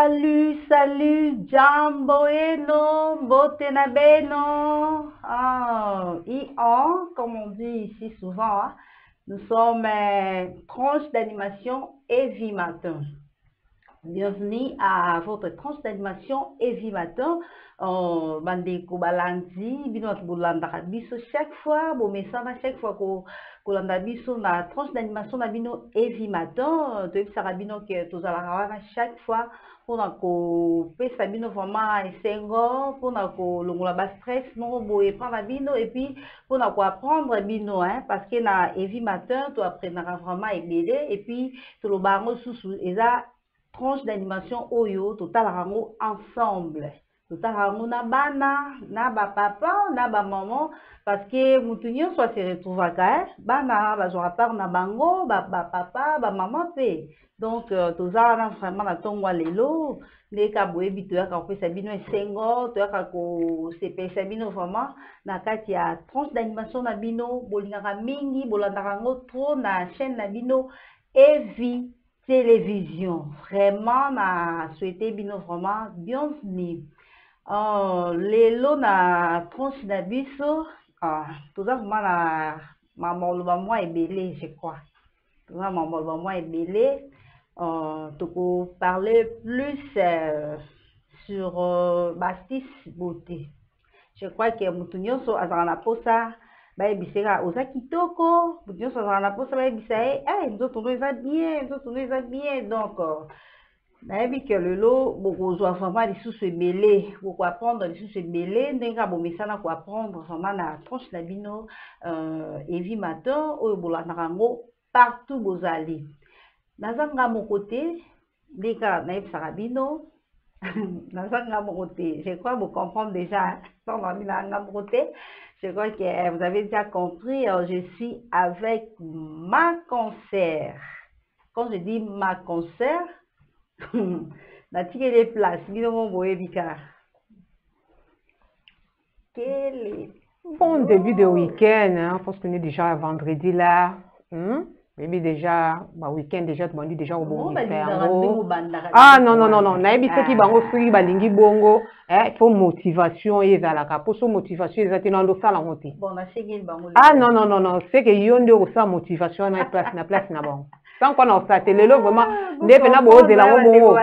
Salut, Jambo Eno, Botenabeno. Comme on dit ici souvent, hein, nous sommes tranche d'animation et vie matin. Bienvenue à votre tranche d'animation et vie matin. Bande Kobalandi, Binot Boulanda Biso chaque fois, bon message chaque fois que l'on a biso na tranche d'animation na bino et vie matin, de Sarabino que tous à chaque fois pour ko pesa bino vraiment esengo pour ko longola ba stress non boye prendre bino et puis pour ko apprendre bino hein parce que na et vie matin tu apprendras vraiment ebele et puis to lo bango susu eza tranche d'animation oyo total rango ensemble total rango na bana na ba papa na ba maman parce que mutunyo soit se retrouver ka bana ba zo part na bango ba papa ba maman pe donc toza na vraiment na tongwa lelo les ka boyebi to ya ka pesa bino esengo to ya ka ko se pesa bino vraiment na kati ya tranche d'animation na bino bolingaka mingi bolandaka ngo trop na chaîne na bino Evi télévision vraiment na souhaité bino vraiment bienvenue lelo na tranche na biso toza vraiment na mamoloba moi ebele je crois toza mamoloba moi ebele to parler plus sur Bastis beauté. Je crois que mutunyo so azana posa ba bisera oza kitoko mutunyo so azana posa ba bisae nzoto eza bien donc na yebi que lelo boko zo vraiment lisusu ebele boko apprendre lisusu ebele ndenga bomesana ko apprendre vraiment na tranche na bino Evi matin oyo bolandaka ngo partout bozali. Nazanga mon côté, les gars, naïf bino. Nazanga mon côté, je crois que vous comprenez déjà. Mon côté, je crois que vous avez déjà compris. Je suis avec ma concert. Quand je dis ma concert, la tiré les places. Bino mon boye bika. Bon début de week-end, hein, parce qu'on est déjà vendredi là. Maybe déjà, week-end déjà, tu m'as dit déjà au bon ah non, naïbi ce qui bango free balingi bongo, il faut motivation et zalaka. Pour son motivation, ils étaient dans le salon monté. Ah non, c'est que yonde au sa motivation na place na bon. Tant qu'on a ça, télé vraiment, ndepena bo de la bongo.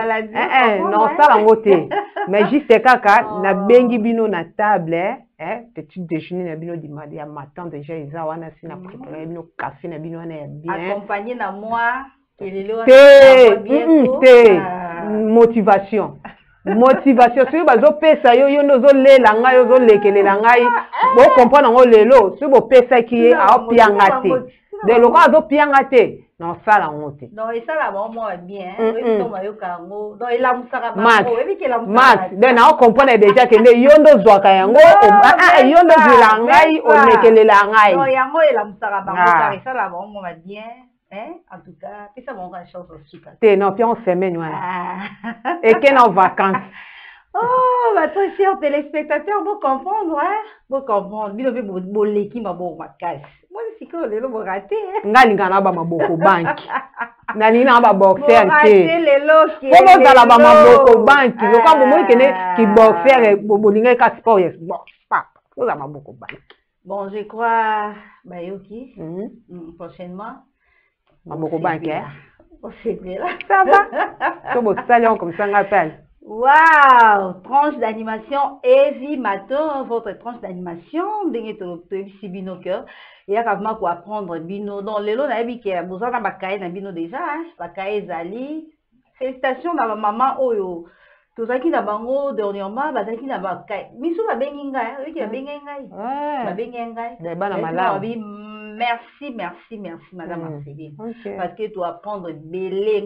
Non salon monté. Mais juste kaka na bengi bino na table, petit déjeuner na bino di matin déjà ils ont wana sina préparer bino café na bino na bien. Accompagné na moi motivation si bazo pesa yo nozo lela ngai yo zo lekelela ngai bo comprendre ngo lelo si bo pesa ki a pianga te de loko azo pianga te non sala ngote non et ça là bon moi bien to mayoka ngo donc il a musaka bango et puis la musaka de na comprendre déjà que ne yondo zwaka yango yondo zwela ngai o lekelela ngai non yango il a musaka bango car ça là bon moi bien. En tout cas, c'est ça mon chance aussi. Non, puis on semaine, et qu'on est en vacances. Oh, très chers téléspectateurs, vous comprendre, hein? Vous comprendre. Vous avez beau l'équipe, ma bonne casse. Moi, c'est que le lot raté. Ngali ngana ba maboko bank. Nani na ba boxer te. Les lots qui. Comment dans la ba maboko bank? Le quand vous voyez qui boxer bolinga ka sport yes. Bon, pas. Vous la maboko bank. Bon, je crois Bayoki prochainement. Maboko bank hein. Ça va. Comme salon comme ça on appelle. Waouh, tranche d'animation Evi matin, votre tranche d'animation, dengue to bino cœur. Il y a vraiment quoi apprendre bino. Dans les lots na bi ke besoin na bakaye na bino déjà, bakaye zali. Félicitations na maman oyo. Tozaki na bango dernièrement, bazaki na bakaye. Miso ba bengi ngai, oui ki ba bengi ngai. Ba bengi ngai. De bana malao. Merci, madame Marceline. Parce que tu apprendre belé,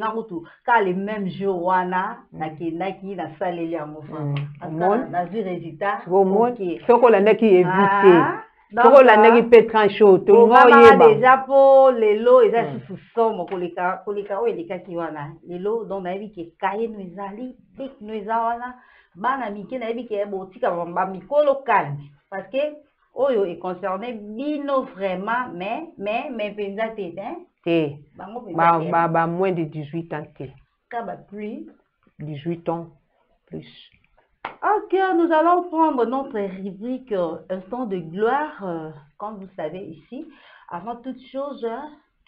car le même jour, wana, naki na salle ya mofa. Na vu résultat. Ce qu'on a qui évité. Ce qu'on a qui peut trancher. Tout le monde déjà pour les lots, ils ont sous somme pour les cas ou les cas qui wana. Les lots dont on a vu que cahier nous ali, tek nous wana, bana miki na vu que botika ba mikolo calme. Parce que oyo est concerné bino vraiment mais penza tete moins de 18 ans ka ba plus 18 ans plus. Ok, nous allons prendre notre rubrique Instant de gloire. Comme vous savez ici, avant toute chose,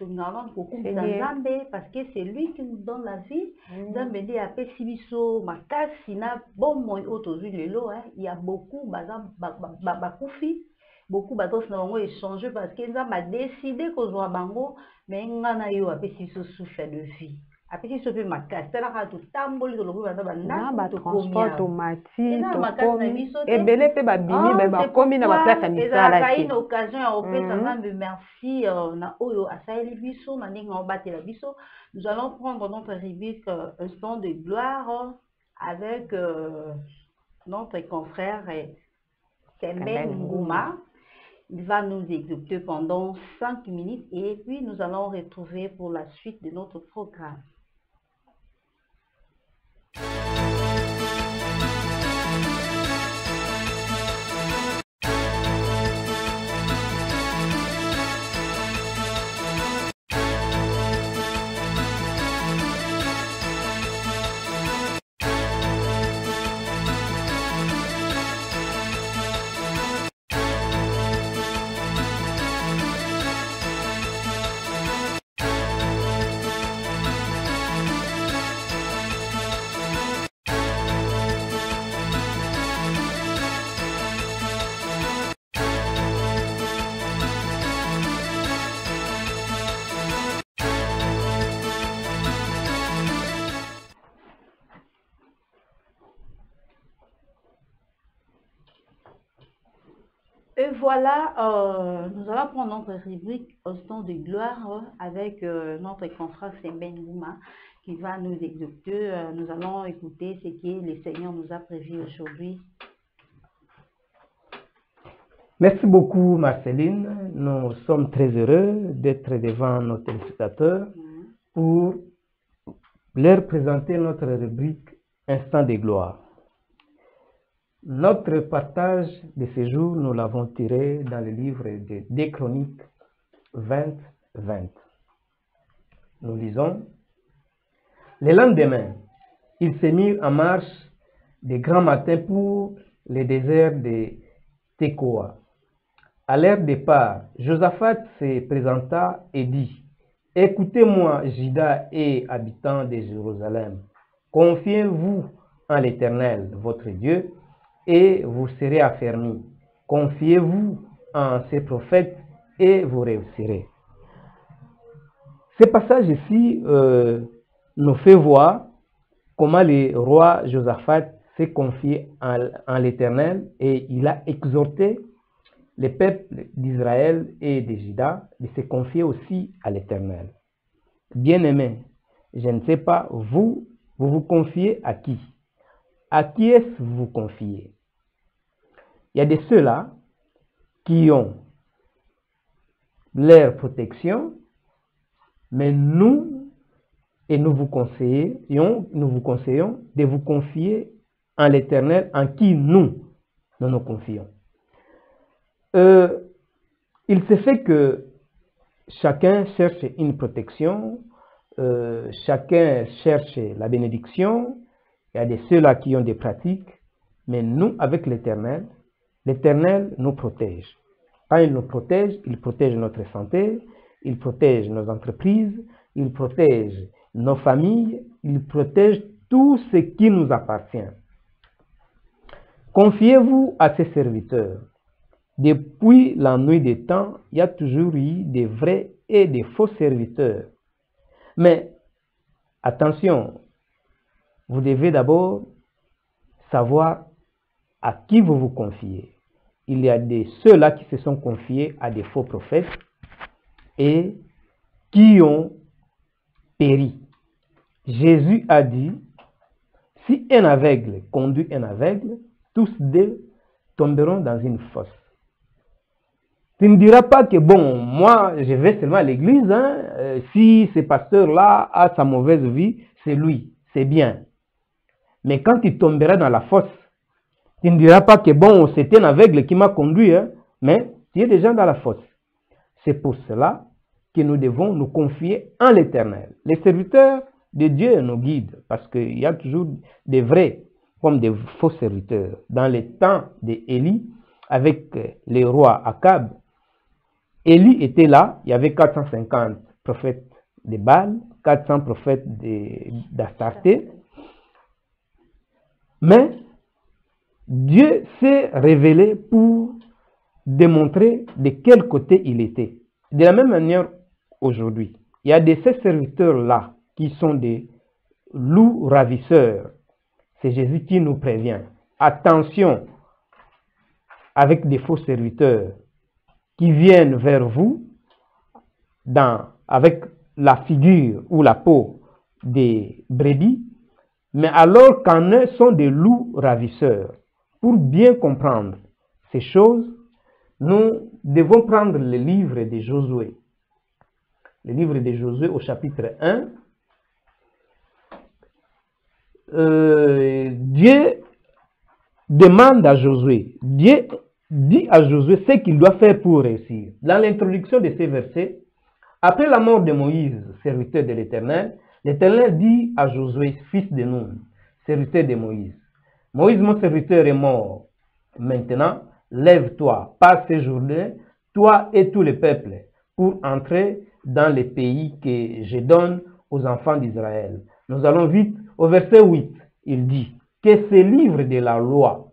nous allons beaucoup Nzambe parce que c'est lui qui nous donne la vie. Nzambe dit après Sibiso, Makasina, bon moi autour lelo, il y a beaucoup bakoufi, beaucoup batos na bango échanger parce que Nzambe a décidé qu'on soit bango, mais ngana yo après Sibiso souffle de vie. Après si sope makasi tala ka to tamboli to lobo bana bana to transport automatique to komi ebele pe ba bimi ba komi na ba place misala te une occasion ya opesa Nzambe merci na oyo asaeli biso na ndenge obatela biso. Nous allons prendre notre rubrique Instant de gloire avec notre confrère Semben Ngouma. Il va nous exécuter pendant 5 minutes et puis nous allons retrouver pour la suite de notre programme. Et voilà, nous allons prendre notre rubrique Instant de gloire avec notre confrère Semben Ngouma qui va nous exécuter. Nous allons écouter ce que le Seigneur nous a prévu aujourd'hui. Merci beaucoup Marceline. Nous sommes très heureux d'être devant nos téléspectateurs pour leur présenter notre rubrique Instant de gloire. Notre partage de ce jour, nous l'avons tiré dans le livre des Chroniques 20-20. Nous lisons: le lendemain, ils se mirent en marche de grand matin pour le désert de Tekoa. À leur départ, Josaphat se présenta et dit: écoutez-moi, Juda et habitants de Jérusalem, confiez-vous en l'Éternel, votre Dieu, et vous serez affermis. Confiez-vous en ses prophètes et vous réussirez. Ce passage ici nous fait voir comment le roi Josaphat s'est confié en l'Éternel et il a exhorté le peuple d'Israël et de Juda de se confier aussi à l'Éternel. Bien-aimés, je ne sais pas, vous vous confiez à qui? À qui est-ce que vous vous confiez? Il y a de ceux-là qui ont leur protection, mais nous vous conseillons de vous confier en l'Éternel, en qui nous nous confions. Il se fait que chacun cherche une protection, chacun cherche la bénédiction. Il y a de ceux-là qui ont des pratiques, mais nous, avec l'Éternel, l'Éternel nous protège. Quand il nous protège, il protège notre santé, il protège nos entreprises, il protège nos familles, il protège tout ce qui nous appartient. Confiez-vous à ses serviteurs. Depuis la nuit des temps, il y a toujours eu des vrais et des faux serviteurs. Mais attention, vous devez d'abord savoir à qui vous vous confiez. Il y a ceux-là qui se sont confiés à des faux prophètes et qui ont péri. Jésus a dit, si un aveugle conduit un aveugle, tous deux tomberont dans une fosse. Tu ne diras pas que bon, moi je vais seulement à l'église, si ce pasteur-là a sa mauvaise vie, c'est lui, c'est bien. Mais quand tu tomberas dans la fosse, tu ne diras pas que bon, c'était un aveugle qui m'a conduit, mais tu es déjà dans la fosse. C'est pour cela que nous devons nous confier en l'Éternel. Les serviteurs de Dieu nous guide, parce qu'il y a toujours des vrais comme des faux serviteurs. Dans les temps d'Élie, avec les rois Akab, Élie était là, il y avait 450 prophètes de Baal, 400 prophètes d'Astarté, mais Dieu s'est révélé pour démontrer de quel côté il était. De la même manière, aujourd'hui, il y a ces serviteurs-là qui sont des loups ravisseurs. C'est Jésus qui nous prévient. Attention avec des faux serviteurs qui viennent vers vous avec la figure ou la peau des brebis, mais alors qu'en eux sont des loups ravisseurs. Pour bien comprendre ces choses, nous devons prendre le livre de Josué. Le livre de Josué au chapitre 1. Dieu demande à Josué, Dieu dit à Josué ce qu'il doit faire pour réussir. Dans l'introduction de ces versets, après la mort de Moïse, serviteur de l'Éternel, l'Éternel dit à Josué, fils de Nun, serviteur de Moïse, Moïse, mon serviteur, est mort. Maintenant, lève-toi, passe ces journées, toi et tous les peuples, pour entrer dans les pays que je donne aux enfants d'Israël. Nous allons vite au verset 8. Il dit que ce livre de la loi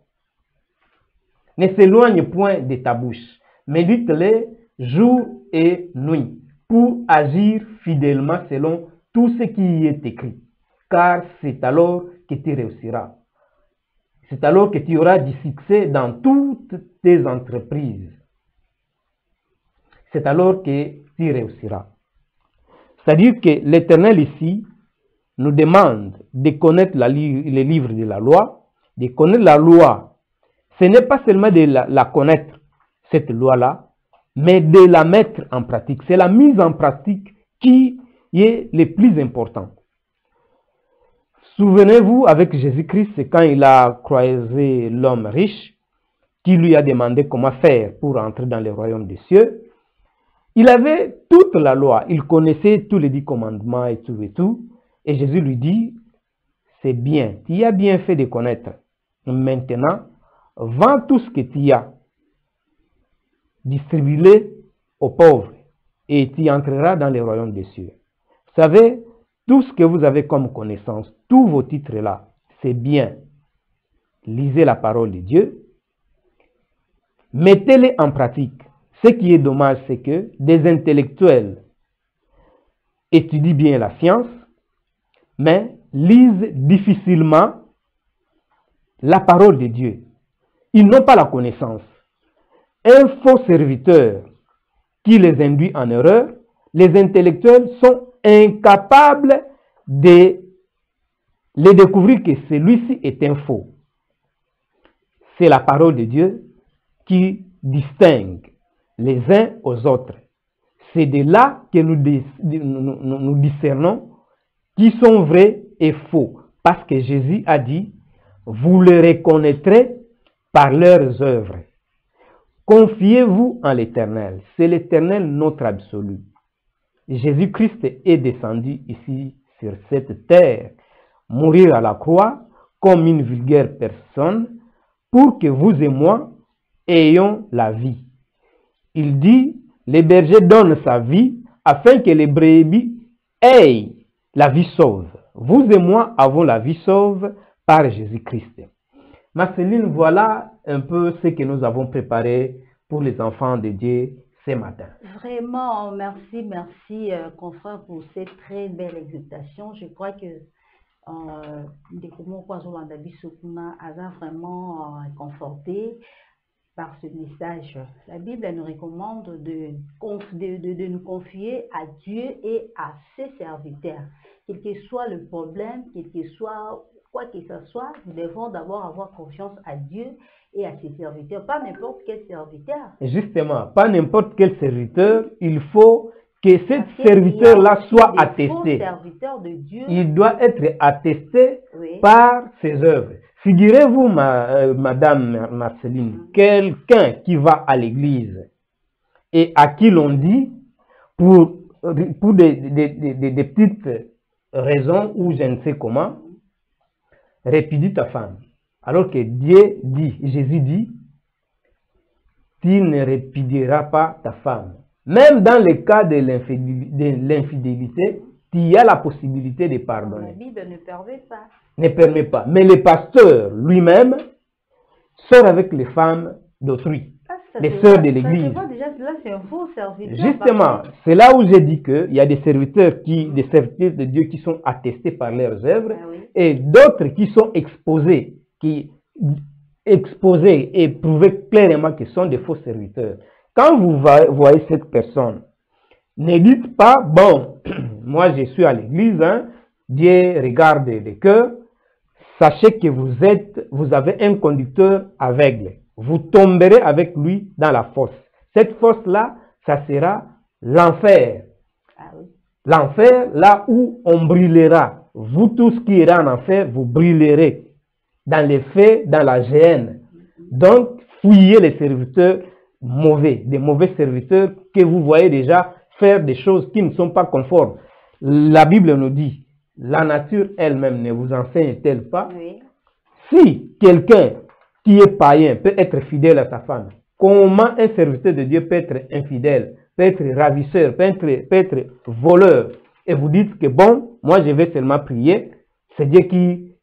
ne s'éloigne point de ta bouche. Médite-les jour et nuit pour agir fidèlement selon tout ce qui y est écrit. Car c'est alors que tu réussiras. C'est alors que tu auras du succès dans toutes tes entreprises. C'est alors que tu réussiras. C'est-à-dire que l'Éternel ici nous demande de connaître les livres de la loi, de connaître la loi. Ce n'est pas seulement de la connaître, cette loi-là, mais de la mettre en pratique. C'est la mise en pratique qui est le plus important. Souvenez-vous, avec Jésus-Christ, c'est quand il a croisé l'homme riche, qui lui a demandé comment faire pour entrer dans le royaume des cieux. Il avait toute la loi, il connaissait tous les 10 commandements et tout et tout. Et Jésus lui dit, c'est bien, tu as bien fait de connaître. Maintenant, vends tout ce que tu as, distribue-le aux pauvres, et tu entreras dans le royaume des cieux. Vous savez, tout ce que vous avez comme connaissance, tous vos titres là, c'est bien. Lisez la parole de Dieu, mettez-les en pratique. Ce qui est dommage, c'est que des intellectuels étudient bien la science, mais lisent difficilement la parole de Dieu. Ils n'ont pas la connaissance. Un faux serviteur qui les induit en erreur, les intellectuels sont incapables de les découvrir que celui-ci est un faux. C'est la parole de Dieu qui distingue les uns aux autres. C'est de là que nous discernons qui sont vrais et faux. Parce que Jésus a dit, vous les reconnaîtrez par leurs œuvres. Confiez-vous en l'Éternel. C'est l'Éternel notre absolu. Jésus-Christ est descendu ici sur cette terre, mourir à la croix comme une vulgaire personne pour que vous et moi ayons la vie. Il dit, le berger donne sa vie afin que les brebis aient la vie sauve. Vous et moi avons la vie sauve par Jésus-Christ. Marceline, voilà un peu ce que nous avons préparé pour les enfants de Dieu ce matin. Vraiment, merci, confrère, pour cette très belle exhortation. Je crois que a vraiment conforté par ce message. La Bible nous recommande de nous confier à Dieu et à ses serviteurs. Quel que soit le problème, quel que soit quoi que ce soit, nous devons d'abord avoir confiance à Dieu et à ses serviteurs, pas n'importe quel serviteur. Justement, pas n'importe quel serviteur, il faut que ce serviteur-là soit attesté. Serviteur de Dieu. Il doit être attesté Oui. par ses œuvres. Figurez-vous, Madame Marceline, quelqu'un qui va à l'église et à qui l'on dit pour des petites raison ou je ne sais comment, répudie ta femme. Alors que Dieu dit, Jésus dit, tu ne répudieras pas ta femme. Même dans le cas de l'infidélité, il y a la possibilité de pardonner. La Bible ne permet pas. Ne permet pas. Mais le pasteur lui-même sort avec les femmes d'autrui, les sœurs de l'église. Là, c'est un faux serviteur. Justement, c'est là où j'ai dit qu'il y a des serviteurs de Dieu qui sont attestés par leurs œuvres, et d'autres qui sont exposés et prouvés clairement qu'ils sont des faux serviteurs. Quand vous voyez cette personne, ne dites pas, bon, moi je suis à l'église, hein, Dieu regarde le cœur. Sachez que vous avez un conducteur aveugle. Vous tomberez avec lui dans la fosse. Cette fosse-là, ça sera l'enfer. L'enfer, là où on brûlera. Vous tous qui irez en enfer, vous brûlerez dans les feux, dans la géhenne. Donc, fuyez les serviteurs mauvais, des mauvais serviteurs que vous voyez déjà faire des choses qui ne sont pas conformes. La Bible nous dit, la nature elle-même ne vous enseigne-t-elle pas? Si quelqu'un qui est païen peut être fidèle à sa femme, comment un serviteur de Dieu peut être infidèle, peut être ravisseur, peut être voleur? Et vous dites que bon, moi je vais seulement prier, c'est Dieu qui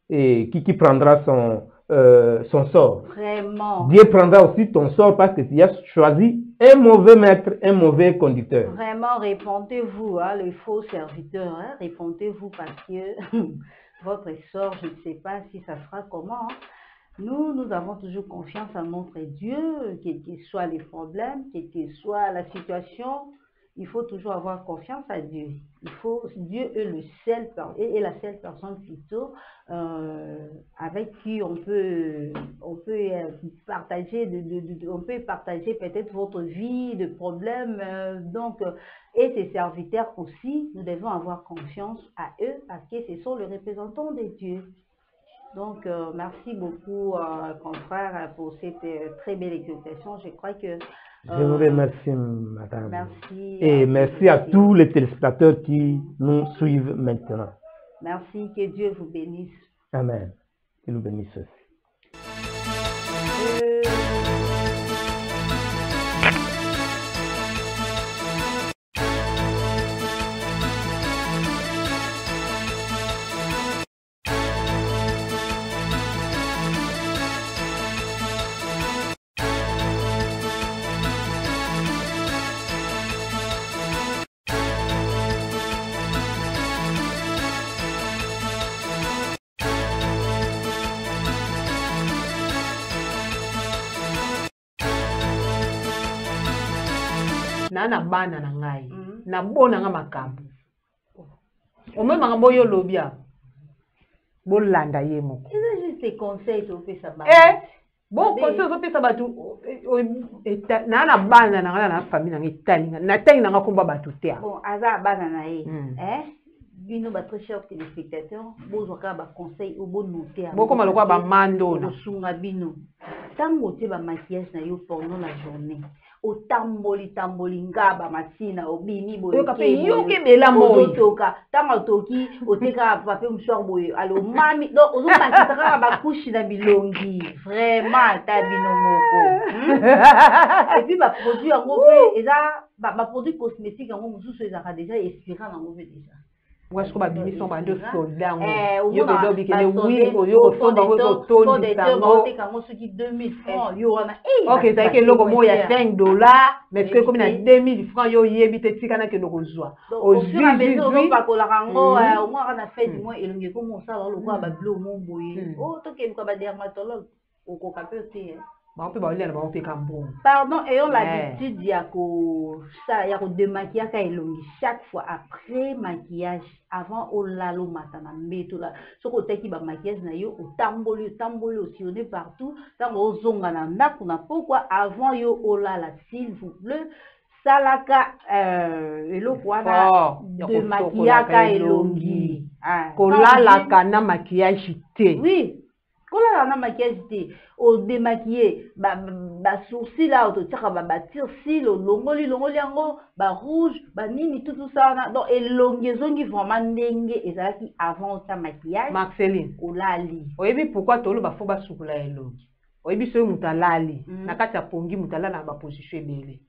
prendra son sort. Vraiment. Dieu prendra aussi ton sort parce que tu as choisi un mauvais maître, un mauvais conducteur. Vraiment, répondez-vous, hein, les faux serviteurs, hein, répondez-vous parce que votre sort, je ne sais pas si ça sera comment. Hein. Nous avons toujours confiance en notre Dieu, quels que soient les problèmes, quelle que soit la situation. Il faut toujours avoir confiance à Dieu. Dieu est la seule personne plutôt avec qui on peut partager peut-être votre vie de problèmes. Et ces serviteurs aussi, nous devons avoir confiance à eux parce que ce sont les représentants de Dieu. Donc, merci beaucoup, confrère, pour cette très belle exhortation. Je crois que... Je vous remercie, madame. Merci. Et merci à tous les téléspectateurs qui nous suivent maintenant. Merci, que Dieu vous bénisse. Amen. Qu'il nous bénisse aussi. na bana na ngai na bona nga makambo omwe makambo yo lobia bolanda ye moko c'est juste des conseils to pesa ba bon conseil to pesa batu na bana na nga na famille na italinga na tangi na nga komba batu te bon aza bana na ye bino ba très chers téléspectateurs bozwaka ba conseil au bon noter boko malokwa ba mando na sunga bino tango te ba maquillage na yo pendant la journée o tamboli ngaba matina obimi boyo yoke bela moyo toka tanga toki oteka papier mouchoir boyo alo mami donc ozo pakisaka ba couche na bilongi vraiment ta bino moko et puis ba produit yango pe eza ba produit cosmétique yango mususu ezaka déjà expirant yango pe déjà moi je crois ba bimi sont ba deux soldats yo be do bikele oui yo so ba ko toni tango te kango soki 2000 francs yo wana OK ça que loko mo ya $5 mais que comme na 2000 francs yo yebi te tika na ke loko zwa au fur et à mesure on pa ko la rango au moins na fait du moins elongi ko mo sala loko ba blo mo boye to ke ko ba dermatologue au ko kapete pardon, ayons l'habitude ya ko démaquiller elongi chaque fois après maquillage avant au lalo matana mbeto la soko teki ba maquillage na yo otamboli osillonné partout tango ozonga na ndako na pourquoi avant yo olala s'il vous plaît salaka eloko wana de maquillage elongi kolala kana maquillage te oui Quand on a maquillage, au démaquillé, sourcil là, au tir cils, au longoli, rouge, nini, tout ça. Donc, et longuezon qui vraiment dengue, et ça qui avant ça maquillage. Marceline. Au lali. Oui, pourquoi tu as faut pas souffler la longue? Oui, c'est mutalali. Nakata pongi mutala na ba position belé.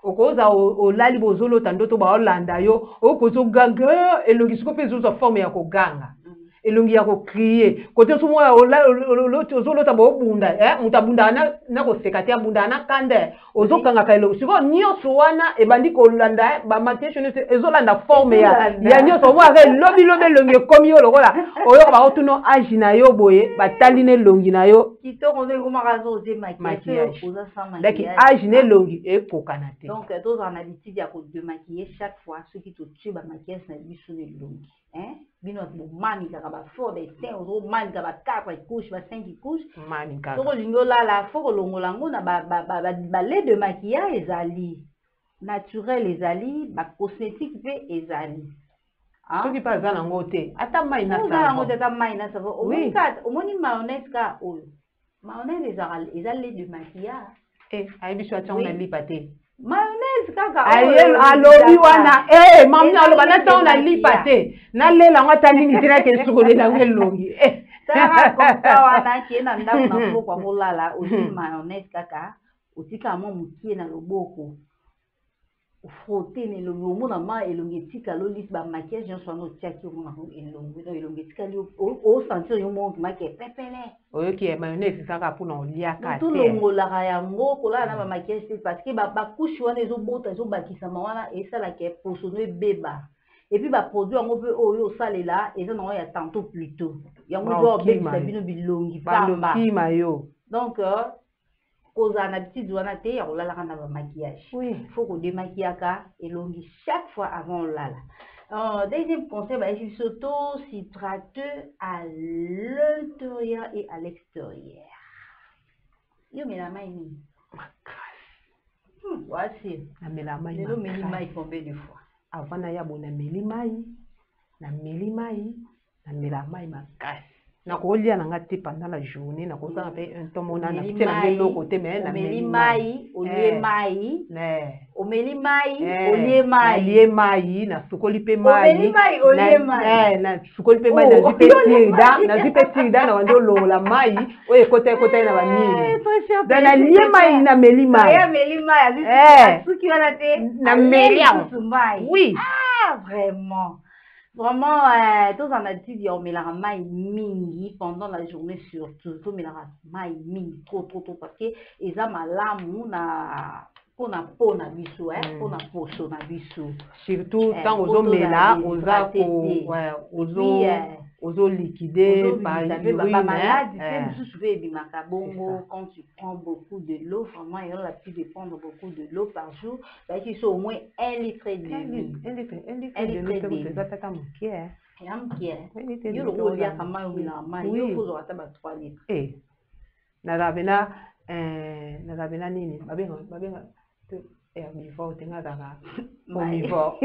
Au cause au lali bozolo tandoto ba Hollanda yo, au kozo ganga, et longi siko pe zo forme ya ko ganga. Elongi ya ko crier côté so mo l'autre ta bo bunda mutabunda na ko sekati abunda na kande ozo kanga ka elongi siko nyoso wana e bandi ko landa ba matation ezo landa forme ya nyoso mo ake lobi longi komi yo lokola oyo ba otuno age na yo boye batali ne longi na yo kitoko nde ko makazo ze maquillage oza sans maquillage donc age ne longi e kokana te donc tous en habitude ya ko démaquiller chaque fois ceux qui te tuent ba maquillage na biso ne longi bino mani kaka ba fort des teints ozo mani kaka ba 4 couches ba 5 couches mani kaka soko lingo la foko longola ngo na ba lait de maquillage ezali naturel ezali ba cosmétique pe ezali soki pa za nango te ata mai na savon nango te ata mai na savon omoni mayonnaise ka oyo mayonnaise ezali lait de maquillage ayebiso atango na lipa te mayonnaise kaka alobi wana mami aloba natango na lipa te nalela ngo ata nini tina ke sukolela ngo elongi tala kompa wana ke na ndako na moko kolala ozi mayonnaise kaka otika mo mukie na loboko frotter ne elongi omona ma elongi etika lolisi ba maquillage nyonso wana otiaki omona elongi etikali osentir yo moko make pepele oyoki mayonnaise esaka mpona oliaka te tolongolaka yango kolala na ba maquillage te parce que bakushe wana ezobota ezobakisama wana esalaka poso no ebeba epuis baproduit yango mpe oyo osalela eza nango ya tantôt plutôt yango eza obekisa bino bilongi pamba yo donc kozala na habitude wana te ya kolalaka na bamaquillage faut kodémaquillaka elongi chaque fois avant olala. Deuxième conseil, il s'hydrater à l'intérieur et à l'extérieur. Yo me la main ni voici na melama le minima combien de fois avant na ya bona melimai na melimai na melama makasi na kolia na ngati pendant la journée na kozanga pe un temps mona na tela lelo côté mais na melimai olie mai omeli mai olie mai na sukoli pe mai na sukoli pe mai na zipe tirda na wando longola mai oye côté na banini na lie mai na melimai ya melimai suki wana te na melia oui Vraiment, tous en habitude, on met la maille mingi pendant la journée surtout. Il faut mettre la maille mingi trop parce que ils ont malamu na pour na biso pour na poso na biso. Surtout quand on mela ozo liquider par malade, quand tu prends beaucoup de l'eau, vraiment il y a l'habitude de prendre beaucoup de l'eau par jour, parce qu'il faut au moins 1 litre et demi. 1 litre de l'eau, c'est ça tata mokie yo lo olia kama yo bila mai yo faut ata ba 3 litres. Na rabena nini babenga herbivore tenga kaka omnivore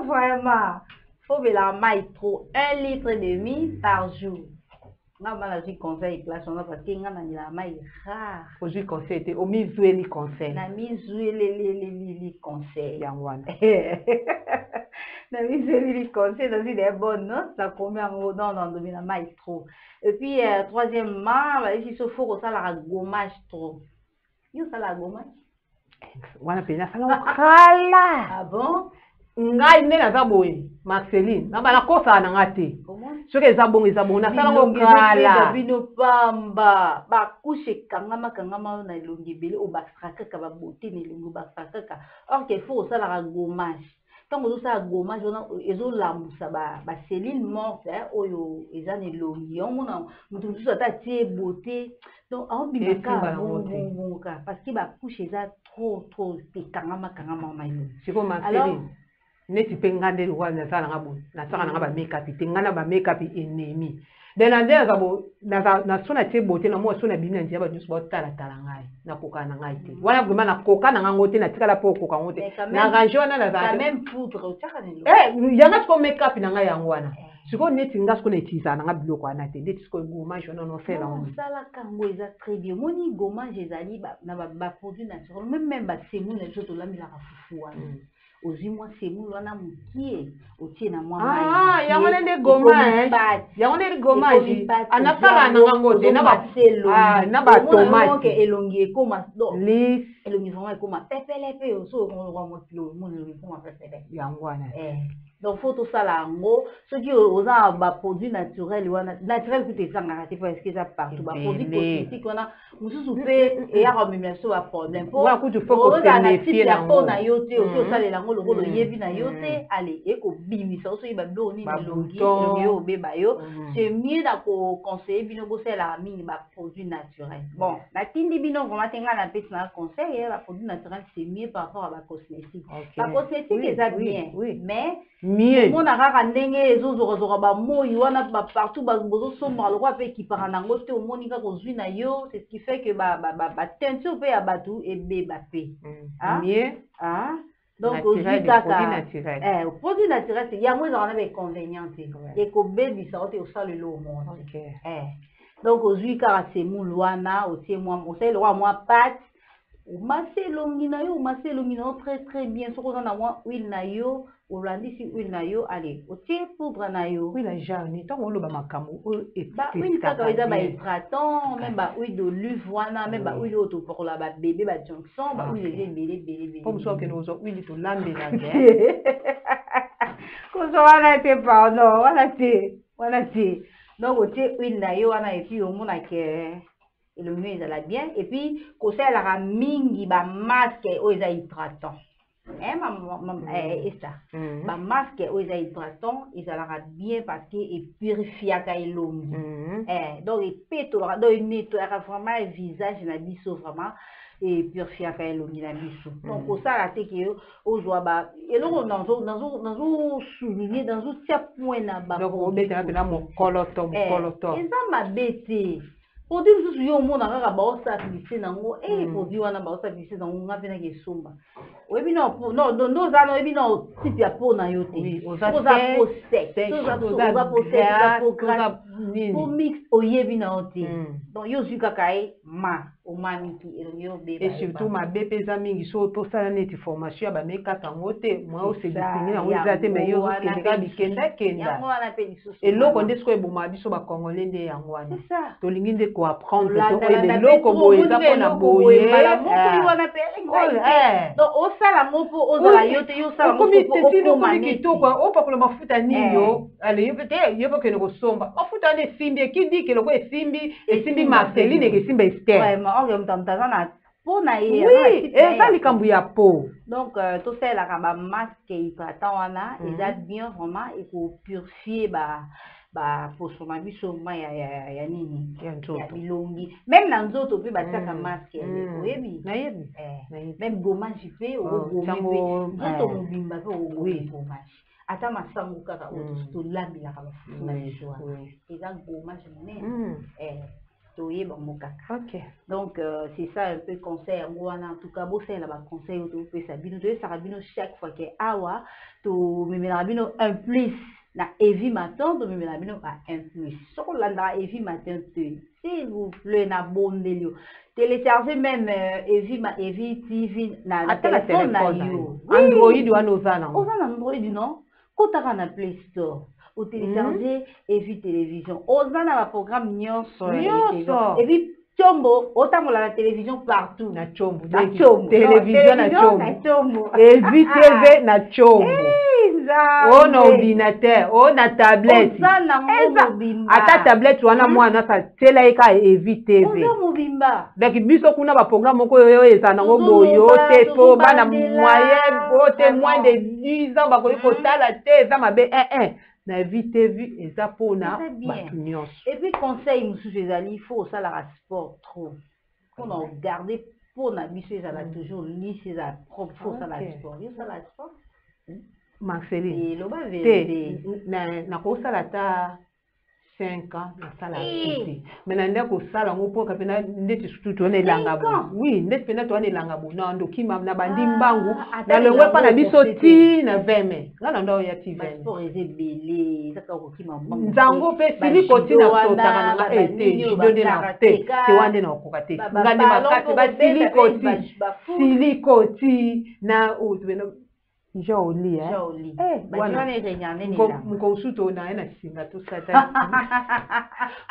vraiment faut la maille trop 1 litre et demi par jour. Na mala ji conseil classe on parce que ngana ni la maille rare faut ji conseil te omizueli conseil na mizueli conseil yangwana na mizueli conseil dans des bonnes notes ça combien en dans la maille trop et puis troisièmement il faut que ça la gommage trop yo ça la gommage wana pena ça la kala ah bon ngai nde naza boye Marceline na bana kosa na ngate soki eza bongo na sala ngo kala bino pamba ba couche kangama na elongi ebele o bakaka ba beauté na elongi bakaka or que faut ça la gommage tant que ça gommage on ezo lamusa ba cellule morte oyo eza na elongi on mona mutu tout ça tie beauté donc on bimaka parce que ba couche eza trop kangama na elongi c'est comme Marceline neti pe ngande lwa na sala ngabo na sala ngaba make-up ngana ba make-up ennemi de na ndia zabo na sona tie beauté na mo sona bimina ndia ba nyusu ba tala ngai na koka na ngai te wana vraiment na koka na ngango te na tikala po koka ngote na range wana na za même poudre otaka ne yanga ko make-up na ngai yango wana siko neti nga siko netiza na ngabilo kwa na te neti siko gommage on fait là on sala kango eza très bien moni gommage ezali na ba produit naturel même ba semu na joto la mila fufu wana ozi moi semu wana mukie otie na moi yango nende gommage yango nende gommage anafala na ngango te na ba selo na ba tomate ke elongi ekoma do lis elongi vraiment ekoma pepele pe oso ko mo kilo mo ekoma pepele yango wana donc faut tout ça là en gros ce qui aux a ba produit naturel wana naturel tout est sangaka te parce que ça partout ba produit cosmétique wana mususu pe et ya remember so ba problème pour wa kutu faut ko se méfier na po na yote oso sala lango lokolo yebi na yote allez eko bimisa oso ba do ni longi yo beba yo c'est mieux da ko conseiller bino bo sala mingi ba produit naturel bon na tindi bino vraiment tenga na pesi na conseil ba produit naturel c'est mieux par rapport à ba cosmétique ba cosmétique est bien mais mieux mon araka ndenge ezozora ba moyi wana ba partout ba bozo somba lokwa pe ki paranango te omoni ka kozwi na yo c'est ce qui fait que ba teinture pe ya batu ebeba pe mieux donc ozwi kaka produit naturel c'est yango ezaka na ba inconvénient te ekobebisa ote osalelo omonte donc ozwi kaka semulu wana otie mwa osali lokwa mwa pate omase elongi na yo très très bien soki oza na mwa huile na yo olandisi huile na yo allez otie poudre na yo huile ya jane ntango oloba makambo oyo huile kaka eza bahydratant même bahuile d'olive wana même bahuile oyo topakola babebe bajonction bahuile eza ebele po mosu akende kozwa huile tolambela kozwa wana te pardon wana te donc otie huile na yo wana epuis omonake elongi ezala bien et puis kosalaka mingi ba masque oyo eza hydratant ça ba masque oyo eza hydratant ezalaka bien parce que epurifiaka elongi donc epetolaka donc enetoyaka vraiment visage na biso vraiment epurifiaka elongi na biso donc kosala te ke ozwa ba eloko nazosuligne nazotia point na ba donc obetaka mpena mokoloto eza mabe te produit mosusu yo omona kaka baosala publicité nango produit wana baosala publicité nango nga mpe naki esomba oyebi ndo oza na oyebi na type ya po na yo te oza po sec oza po sec oza po grasse po mix oyebi na yo te donc yo ozwi kaka ye omaniki elongi yo obeba et surtout mabe mpe eza mingi so tosala neti formation ya bamekaka yango te mwa osedistingue yango eza te mais yo ozokendeka bikendakenda eloko nde sikoyo ebomaka biso bakongole nde yango wana tolingi nde koapprendre eloko boye eza mpona boye osala ngo mpo ozala yo te yosala okomi kitoko opakola mafuta nini yo ale yo pe okende kosomba mafuta wana esimbi ekidiki eloko esimbi marceline ekesimba ester eza likambo ya po donc tosalelaka bamaske hydratant wana eza bien vraiment ekopurifie baposo na biso ma ya nini ya bilongi même na nzoto mpe batiaka maske oyebi même gommage mpe nzoto mobimba mpe ogommage ata masango kaka tolambelaka bafufu na biso wana eza gommage monene toyeba ngo kaka donc c'est ça un peu conseil yango wana en tout cas bosalela baconseil oyo topesa bino toyesaka bino chaque fois ke awa tomemelaka bino un plus na Evi Matin tomemela bino ba un plus soko landaka Evi Matin te s'il vous plaît na bondelio télécharger même Evi TV na téléphone na yo Android wana oza na Android non kotaka na Play Store au télécharger Evi Télévision oza na ba programme nyonso et puis Chombo, autant la télévision partout. Na Chombo. Télévision na Chombo. Evi TV na Chombo. On a ordinateur, on a tablette. Ata tablette wana mwana sa tela eka Evi TV. Donc biso kuna ba programme ko yo eza nango boyo te so bana moyen te moins de 10 ans ba ko tala te eza mabe na Evi TV eza pona batu nyonso. Et puis conseil mususu ezali il faut ça la sport trop. On a garder pour na biso ezala toujours lisse ezala propre faut ça la sport. Yo ça la sport. Marceline. Loba vérité. Na ko sala ta 5 ans na sala côté. Mais na ndeko sala ngopo kapena ndeti surtout to ne langa. Oui, ndeti pena to ne langa bona ndo kima na bandi mbangu na lengwe pa na biso ti na 20. Ngana ndo ya ti 20. Sport ezebele, saka ko kima mbangu. Nzango pe sili koti na sota na ete jidonde na te wande na okokate. Ngani makati ba sili koti na utbeno Joli, hein? Joli. Mkonsuto na ena singa to sata.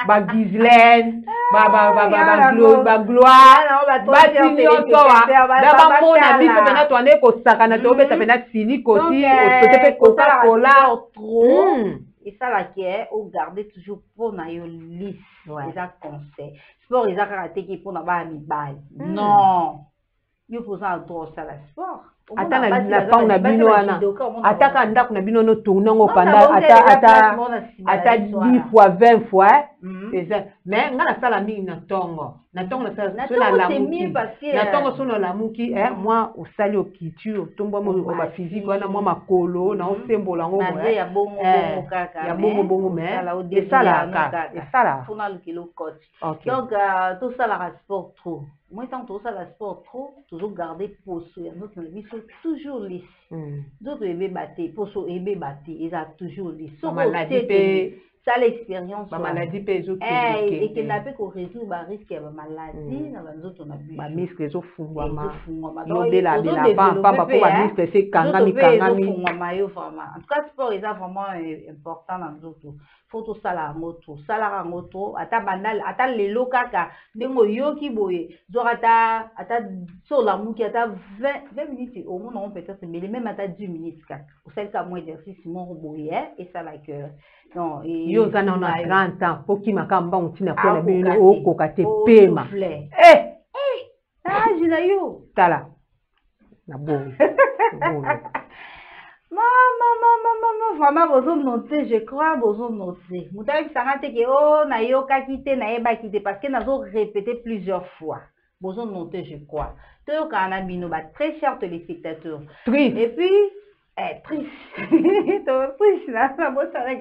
Ba Ghislaine, ba gloire, ba tinyo toa. Da ba mona biso pena to ane ko sakana to beta pena sili kosi, o peut-être Coca-Cola trop. Et ça là qui est au garder toujours pour na yo lisse. Les conseils. Sport les karaté qui pour na ba mi bail. Non. Yo faut ça trop ça la sport. Ata na pang na bino ana ataka ndako na bino no tourner ngo panda ata 10 fois 20 fois mais nga na sala mingi na tongo na sala na lamuki na tongo so na lamuki moi osali okitu otomba mo ba physique wana moi makolo na osembola ngo ya bongo kaka ya bongo mais esala fona le kilo coach donc tout ça la sport trop. Moi, tant que ça, la sport trop, toujours garder poso. Notre vie, sont toujours lisse. D'autres bébés battent, poso et bébés battent, ils ont toujours lisse. Ça, l'expérience. Ma maladie, et qu'il n'a pas qu'on résout le risque de maladie, nous autres, on a bu. Ma muscle, ils ont fumé. En tout cas, sport est vraiment important dans nous autres. Faut tout ça la moto ata banal ata lelo kaka dengo yoki boye zorata ata sur la mouki ata 20 minutes au moins on peut-être mais même ata 10 minutes kaka au celle ka moins exercice mon boye et ça la que non et yo za na 30 ans poki makamba utina ko na bino o kokate pema jina yo tala na boye Maman, vraiment, besoin de noter, je crois, besoin de noter. Mouta qui s'arrête que, oh, na yo ka quitté, na eba quitté, parce que nous avons répété plusieurs fois. Besoin de noter, je crois. Tout le canal bino, très cher téléspectateurs. Triste. Et puis, triste. Triste, là, ça va, ça va,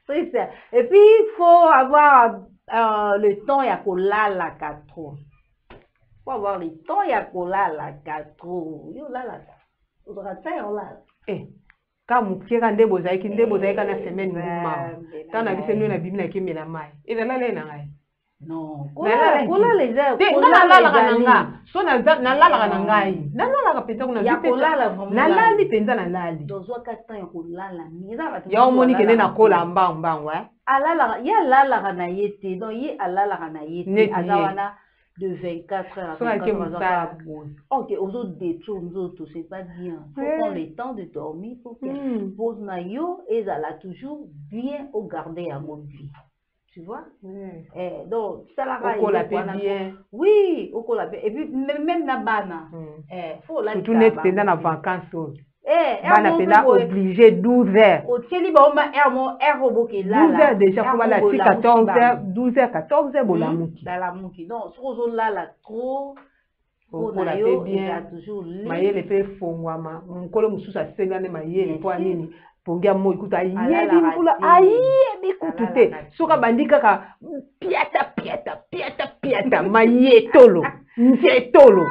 triste. Et puis, il faut avoir le temps, il y a qu'on la trop. Il faut avoir le temps, il y a qu'on la trop. Yo la. Kamu kira ndebo zaiki na semaine muma tana bisenu na bibina kimela mai ila lale na ngai non kola les heures kola la nga so na lala na ngai na lala peta kuna ya kola vraiment na lali penza na lali dozo kata ya kolala miza ya omoni kene na kola mbang alala ya lala na yete donc ye alala na yete azawana de 24 heures à 24 heures. Ok, aux autres détours, nous autres, c'est pas bien. Il faut prendre le temps de dormir pour que pose naïo et ça l'a toujours bien au garder à mon vie. Tu vois? Donc, ça la bien. Oui, au colapé. Et puis, même la bana. Faut la tout net pendant la vacance. Bana pena obligé 12 heures. Au teli ba ma air robot qui là. 12 heures déjà pour la 14 heures, 12 heures 14 heures bolamuki. Dans la muki. Donc sur là la trop pour la bien toujours li. Mayele pe fongwama. Mkolo mususa sengane mayele po nini. Pongia mo ikuta yebi mkula ayebi kutute. Soka bandika ka piata mayetolo. Nzetolo.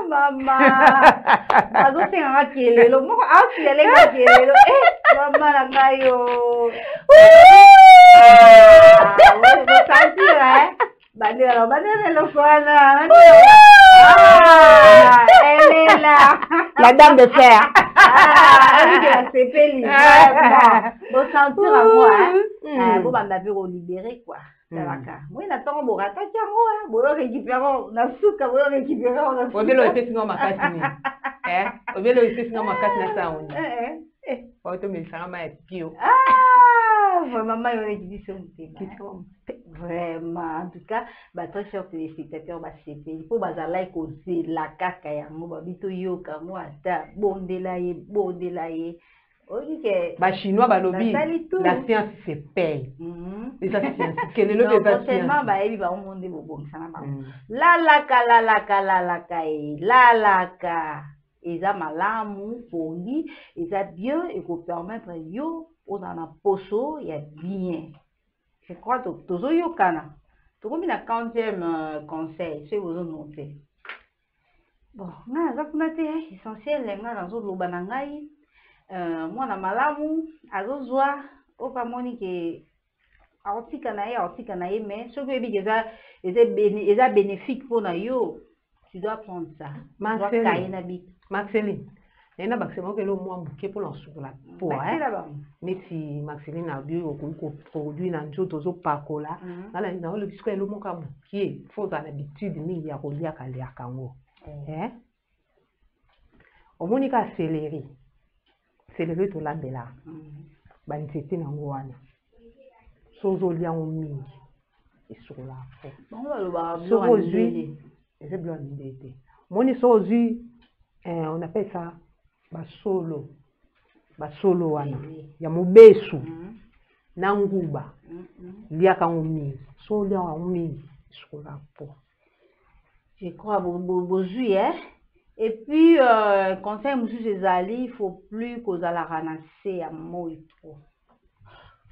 Mama, azo senga kelelo, moko asiele kelelo. Mama la ngayo. Vous sentez Bandera le fana. Elle est là. La dame de fer. Elle est CP Vous sentir à moi, vous m'avez libéré quoi. Moi, na tongo borata kiango, bolo récupérant, na suka bolo récupérant, na suka. Obelo epesinga makasi ni. Obelo epesinga makasi na sauni. Auto mesanga ma pio. Vraiment maman yo dit ça vraiment en tout cas bah très cher téléspectateurs bah c'était il faut bazala causer la kaka ya mo babito yoka mo ata bondela ye. Okay. Bah chinois bah lobby la science se paye. Et ça science quel est le débat seulement bah il va au monde bon ça na ba. La eza malamu pongi eza bien et ko permettre yo ozana poso ya bien. Je crois que tozo yokana tokomi na 40e conseil c'est vous noter. Bon na za kuna te essentiel nga nazo loba na ngai mwana malamu azozwa okamoni ke aotika na ye mais ce que ebi eza bénéfique pour na yo tu dois prendre ça. Marceline ena bakisema ke lo mwa mbuke pour l'ensoula pour mais si Marceline a bu au produit na nzoto zo pakola ngala na le biscuit lo moka mbuke faut dans l'habitude mingi ya kolia kalia kango omonika céleri to lambela ba nzete na ngwana sozo liango mingi esola po aujourd'hui c'est blanc d'idée moni sozu on appelle ça basolo wana ya mobesu na nguba liaka mingi so liaka mingi esola po je crois bozui et puis conseil monsieur ezali il faut plus kozala ranase ya moi trop.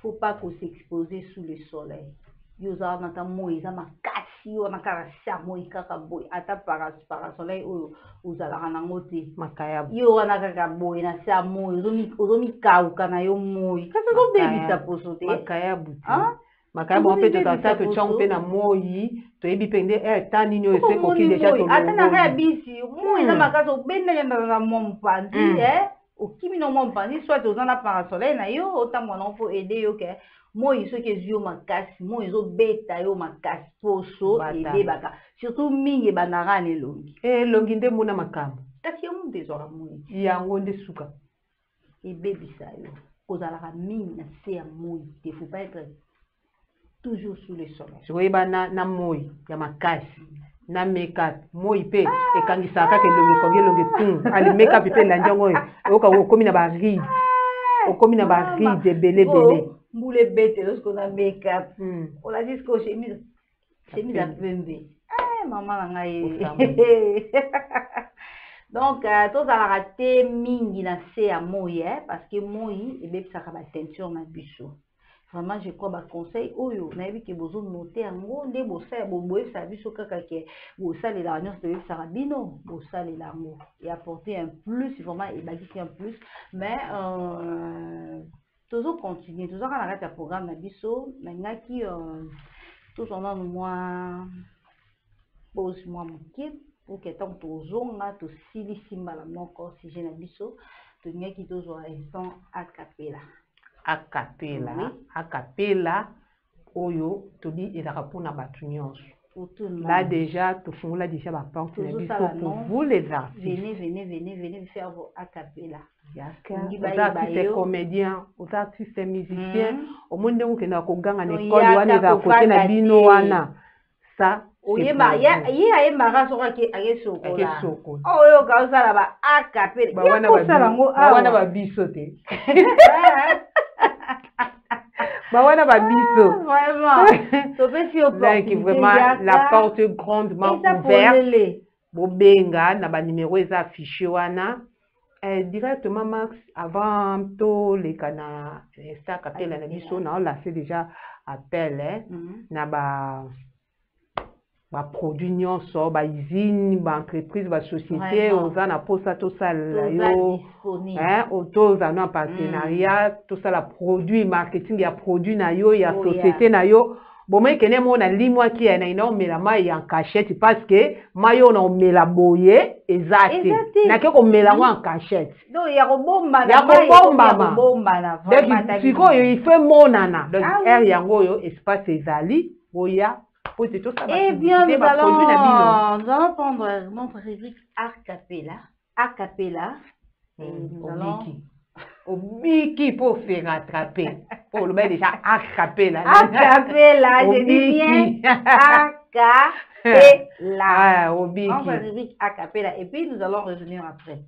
Faut pas qu'on s'exposer sous le soleil. Yoza nata moi za makasi ona kara sa moi kaka boy ata para soleil o uzala ranango te makaya yo wana kaka boy na sa moi ozomi kauka na yo moi kasa zo bebisa poso te makaya buti makaya bon peut tata to chang pe na moi to ebi pende tani nyo ese ko ki déjà to ata na ya bisi moi na makaso bende na mompandi okimi no mompandi soit ozana para soleil na yo otamwa na faut aider yo ke moi ce que yo makasi moi zo beta yo makasi poso ebe baka surtout mingi banara ne longi longi nde mona makambo kasi yo munde zo moi yango nde suka ebe bisa yo kozala mingi na se ya moi il faut pas être toujours sous le soleil so yeba na moi ya makasi na make-up moi pe ekangisaka ke longi tun ali make-up pe la njango oka okomi na ba ride okomi na ba ride belé moule bête lorsqu'on a make-up on a dit que chemise à pembe maman na ngai donc tous à la raté mingi na se ya moi parce que moi ebebisaka ba teinture na biso. Vraiment, je crois que conseil oyo na yebi ke bozo noter yango nde bosa boboye sa biso kaka ke bosa les dernières de sarabino bosa les lango et apporter un plus vraiment et baki un plus mais toujours continuer toujours quand on a un programme na biso na ngaki tous on a moi pose moi moké pour que tant tozonga to sili simbala moko si je na biso to ngaki toujours instant a capella oyo tobi ezaka pona batu nyonso là déjà tofungula déjà ba porte na biso pour vous les artistes venez faire vos a cappella artistes comédiens aux artistes musiciens au monde où kena ko ganga na école wana za côté na bino wana ça oyeba ye mara soka ke akesokola oyo kausala ba a cappella ba wana ba biso te Bawana babiso. Vraiment. Vraiment la porte grandement ouverte. Bobenga na ba numéro eza affiché wana. Directement Max avant to les kana Insta capella na biso na on fait déjà appel na ba produit nyonso ba usine ba entreprise ba société oza na posa to sala yo otoza na partenariat to sala produit marketing ya produit na yo ya société na yo bomé kene mo na limwa ki na ina mela mai en cachette parce que mayo na mela boye ezate na ke ko mela ngo en cachette no ya ko bomba na donc siko yo il fait monana donc er yango yo espace ezali boya. Eh bien, nous allons prendre notre rubrique a cappella. Nous allons... Au Biki pour se rattraper. Pour le mettre déjà a cappella. A cappella, je dis bien a cappella. Au Biki. On va rubrique a cappella et puis nous allons revenir après.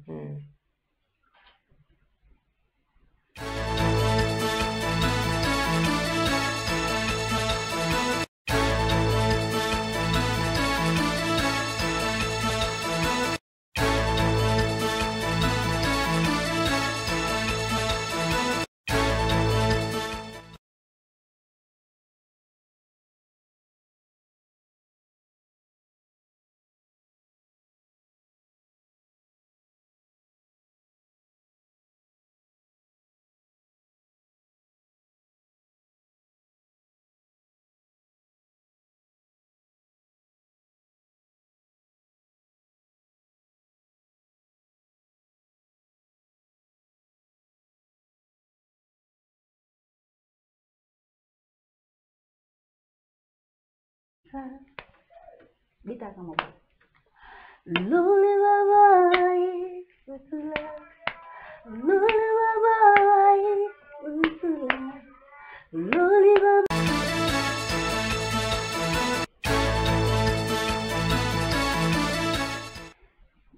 Bita sama ba. Luli babai, utula. Luli babai, utula. Luli babai.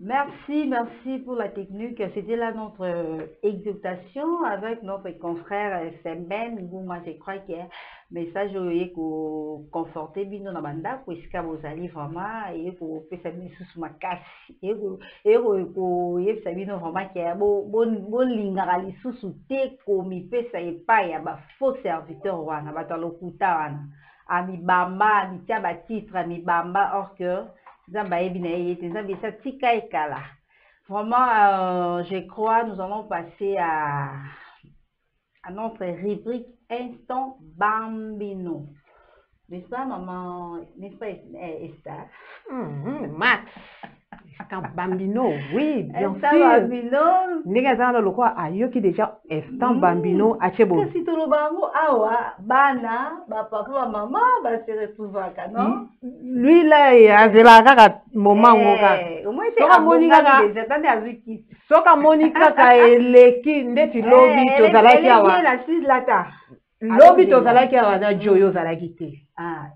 Merci pour la technique. C'était là notre exhortation avec notre confrère Semben. Moi, je crois que message est pour conforter bien dans banda pour ce que vous allez vraiment et pour faire ça sous ma casse et pour ça bien vraiment que bon linga sous te comme il fait ça et pas ya ba faux serviteur wana ba talokuta wana ami bamba mi tia ba titre ami bamba or que vraiment, je crois, nous allons passer à notre rubrique Instant Bambino. N'est-ce pas, maman? N'est-ce pas, Esther? Max. Instant Bambino, oui, bien Instant sûr. Bambino. Négazana le quoi ayoki déjà Instant Bambino à Chebo. Si tout le bango awa bana ba papa maman ba se retrouver non. Lui là il a la kaka moment ngoka. Au moins c'est à Monica des attendez avec qui. Soka Monica ka eleki ndeti lobby to zalaki awa. Elle est assise là ta. Lobby to zalaki awa na joyo zalaki te. Ah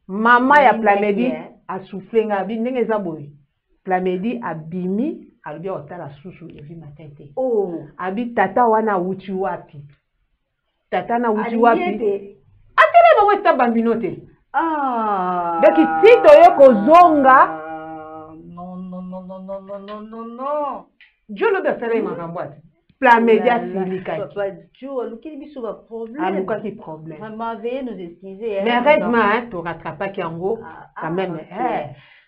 Mama ya Plamedi a soufflé ngabi ndenge za boy. Plamedi a bimi albi otala susu evi matete. Oh, abi tata wana uchi wapi? Tata na uchi wapi? Atele ba westa bambino te. Ah. Deki tito yo kozonga. Non. Jolo be sere makambwati. Plamedi a silika. Papa Joe, lequel biso ba problème. Ah, luka ki problème. Vraiment veuillez nous excuser. Mais arrête-moi, tu rattrapes qui en gros quand même.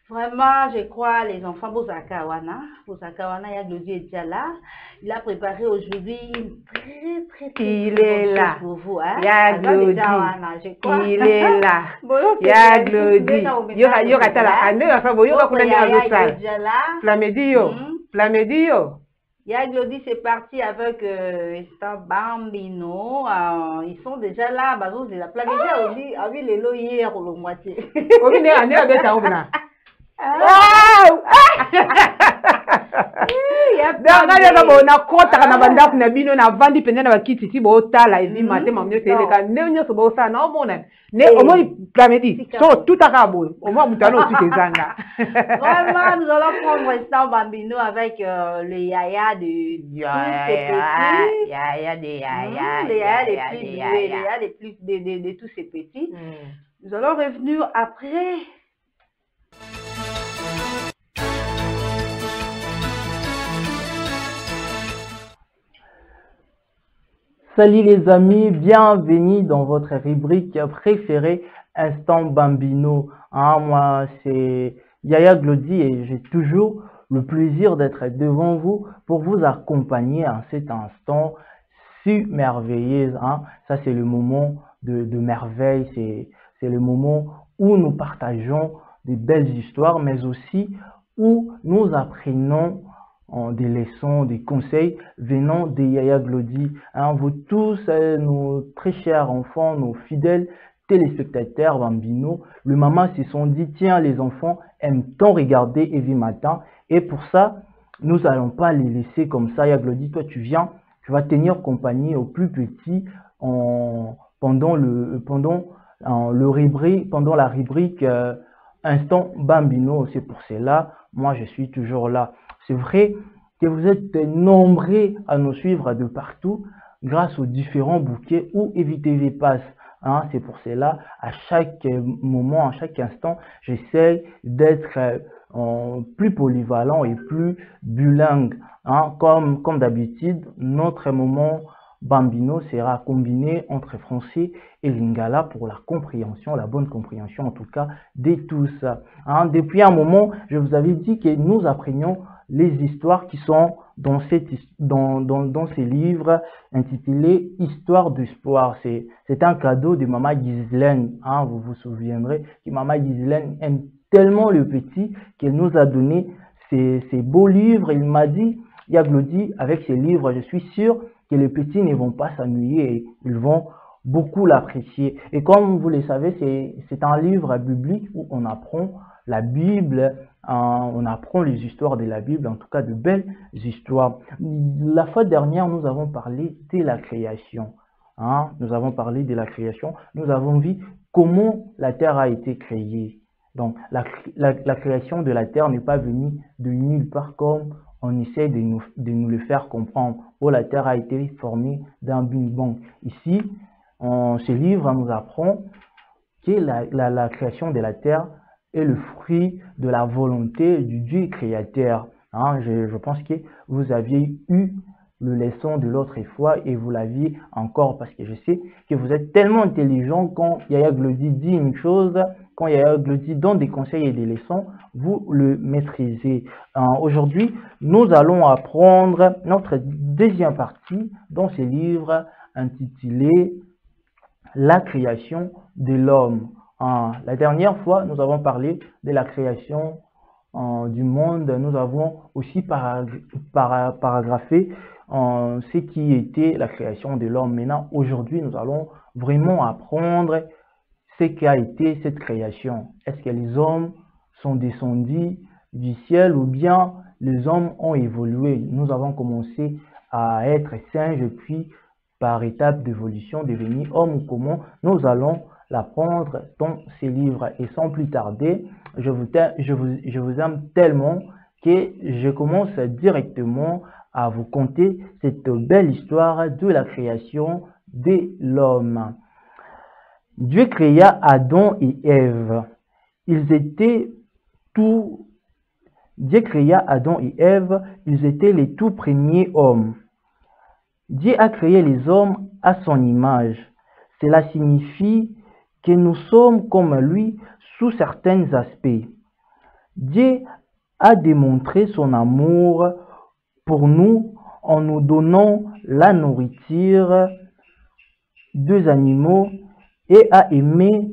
Vraiment, je crois, les enfants, Bozaka Wana, il y a Glodier déjà là. Il a préparé aujourd'hui une très il est là pour vous. Hein? Il y a Glodier. Il est là. Il y a Glodier. Il y a Plamédio. Ya Glody, c'est parti avec Instant Bambino. Ils sont déjà là. Bah, c'est la Plamédia a vu les lots hier au moitié. na kota na banda kuna bino na vandi pende na bakiti ti bo tala evi matin mamyo tele ka neunyo so bo sa na omona ne omoni Plamedi so tout à boy au moins mutano tout ezanga. Vraiment nous allons prendre Instant Bambino avec le yaya de les plus de tous ces petits. Nous allons revenir après. Salut les amis, bienvenue dans votre rubrique préférée Instant Bambino. Moi c'est Yaya Glody et j'ai toujours le plaisir d'être devant vous pour vous accompagner en cet instant si merveilleux. Ça c'est le moment de merveille, c'est le moment où nous partageons des belles histoires mais aussi où nous apprenons des leçons, des conseils venant de Yaya Glody. Vous tous, nos très chers enfants, nos fidèles téléspectateurs Bambino, le maman se sont dit, tiens, les enfants aiment tant regarder Evie Matin, et pour ça, nous n'allons pas les laisser comme ça. Yaya Glody, toi tu viens, tu vas tenir compagnie aux plus petits pendant la rubrique Instant Bambino. C'est pour cela, moi je suis toujours là. C'est vrai que vous êtes nombreux à nous suivre de partout grâce aux différents bouquets où Evie TV passe. C'est pour cela, à chaque moment, à chaque instant, j'essaie d'être plus polyvalent et plus bilingue. Comme d'habitude, notre moment Bambino sera combiné entre français et lingala pour la compréhension, la bonne compréhension en tout cas de tous. Depuis un moment, je vous avais dit que nous apprenions les histoires qui sont dans ces livres intitulés Histoire d'espoir. C'est un cadeau de Maman Ghislaine. Vous vous souviendrez que Maman Ghislaine aime tellement le petit qu'elle nous a donné ces beaux livres. Il m'a dit, Yaya Glody, avec ces livres, je suis sûr que les petits ne vont pas s'ennuyer et ils vont beaucoup l'apprécier. Et comme vous le savez, c'est un livre biblique où on apprend la Bible, on apprend les histoires de la Bible, en tout cas de belles histoires. La fois dernière, nous avons parlé de la création. Nous avons parlé de la création. Nous avons vu comment la terre a été créée. Donc, la création de la terre n'est pas venue de nulle part comme on essaie de nous le faire comprendre. Oh, la terre a été formée d'un Big Bang. Ici, ce livre nous apprend que la création de la terre est le fruit de la volonté du Dieu créateur. Je pense que vous aviez eu le leçon de l'autre fois et vous l'aviez encore parce que je sais que vous êtes tellement intelligent quand Yaya Glody dit une chose, quand Yaya Glody donne des conseils et des leçons, vous le maîtrisez. Aujourd'hui, nous allons apprendre notre deuxième partie dans ce livre intitulé La création de l'homme. La dernière fois, nous avons parlé de la création du monde. Nous avons aussi paragraphé ce qui était la création de l'homme. Maintenant, aujourd'hui, nous allons vraiment apprendre ce qu'a été cette création. Est-ce que les hommes sont descendus du ciel ou bien les hommes ont évolué? Nous avons commencé à être singes, puis par étape d'évolution devenir homme ou comment? Nous allons l'apprendre dans ces livres. Et sans plus tarder, je vous aime tellement que je commence directement à vous conter cette belle histoire de la création de l'homme. Dieu créa Adam et Ève. Dieu créa Adam et Ève, ils étaient les tout premiers hommes. Dieu a créé les hommes à son image. Cela signifie que nous sommes comme lui sous certains aspects. Dieu a démontré son amour pour nous en nous donnant la nourriture des animaux et a aimé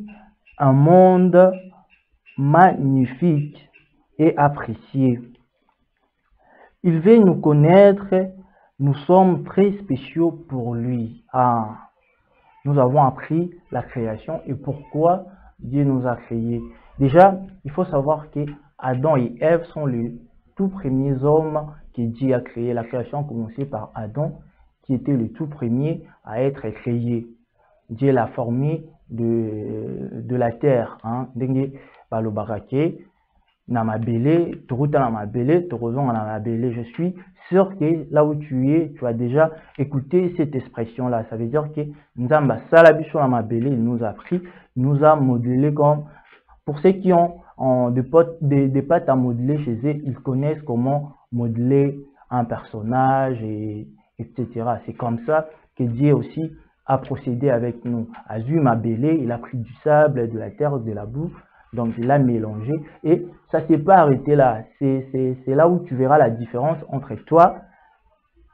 un monde magnifique et apprécié. Il veut nous connaître, nous sommes très spéciaux pour lui. Nous avons appris la création et pourquoi Dieu nous a créés. Déjà, il faut savoir que Adam et Ève sont les tout premiers hommes que Dieu a créés. La création a commencé par Adam, qui était le tout premier à être créé. Dieu l'a formé de la terre. Je suis sûr que là où tu es, tu as déjà écouté cette expression-là. Ça veut dire que Nzamba Salabiso Amabele, il nous a appris, il nous a modelé comme, pour ceux qui ont des pâtes à modeler chez eux, ils connaissent comment modeler un personnage, etc. C'est comme ça que Dieu aussi a procédé avec nous. Azum Abélé, il a pris du sable, de la terre, de la boue, donc il l'a mélangé et ça ne s'est pas arrêté là. C'est là où tu verras la différence entre toi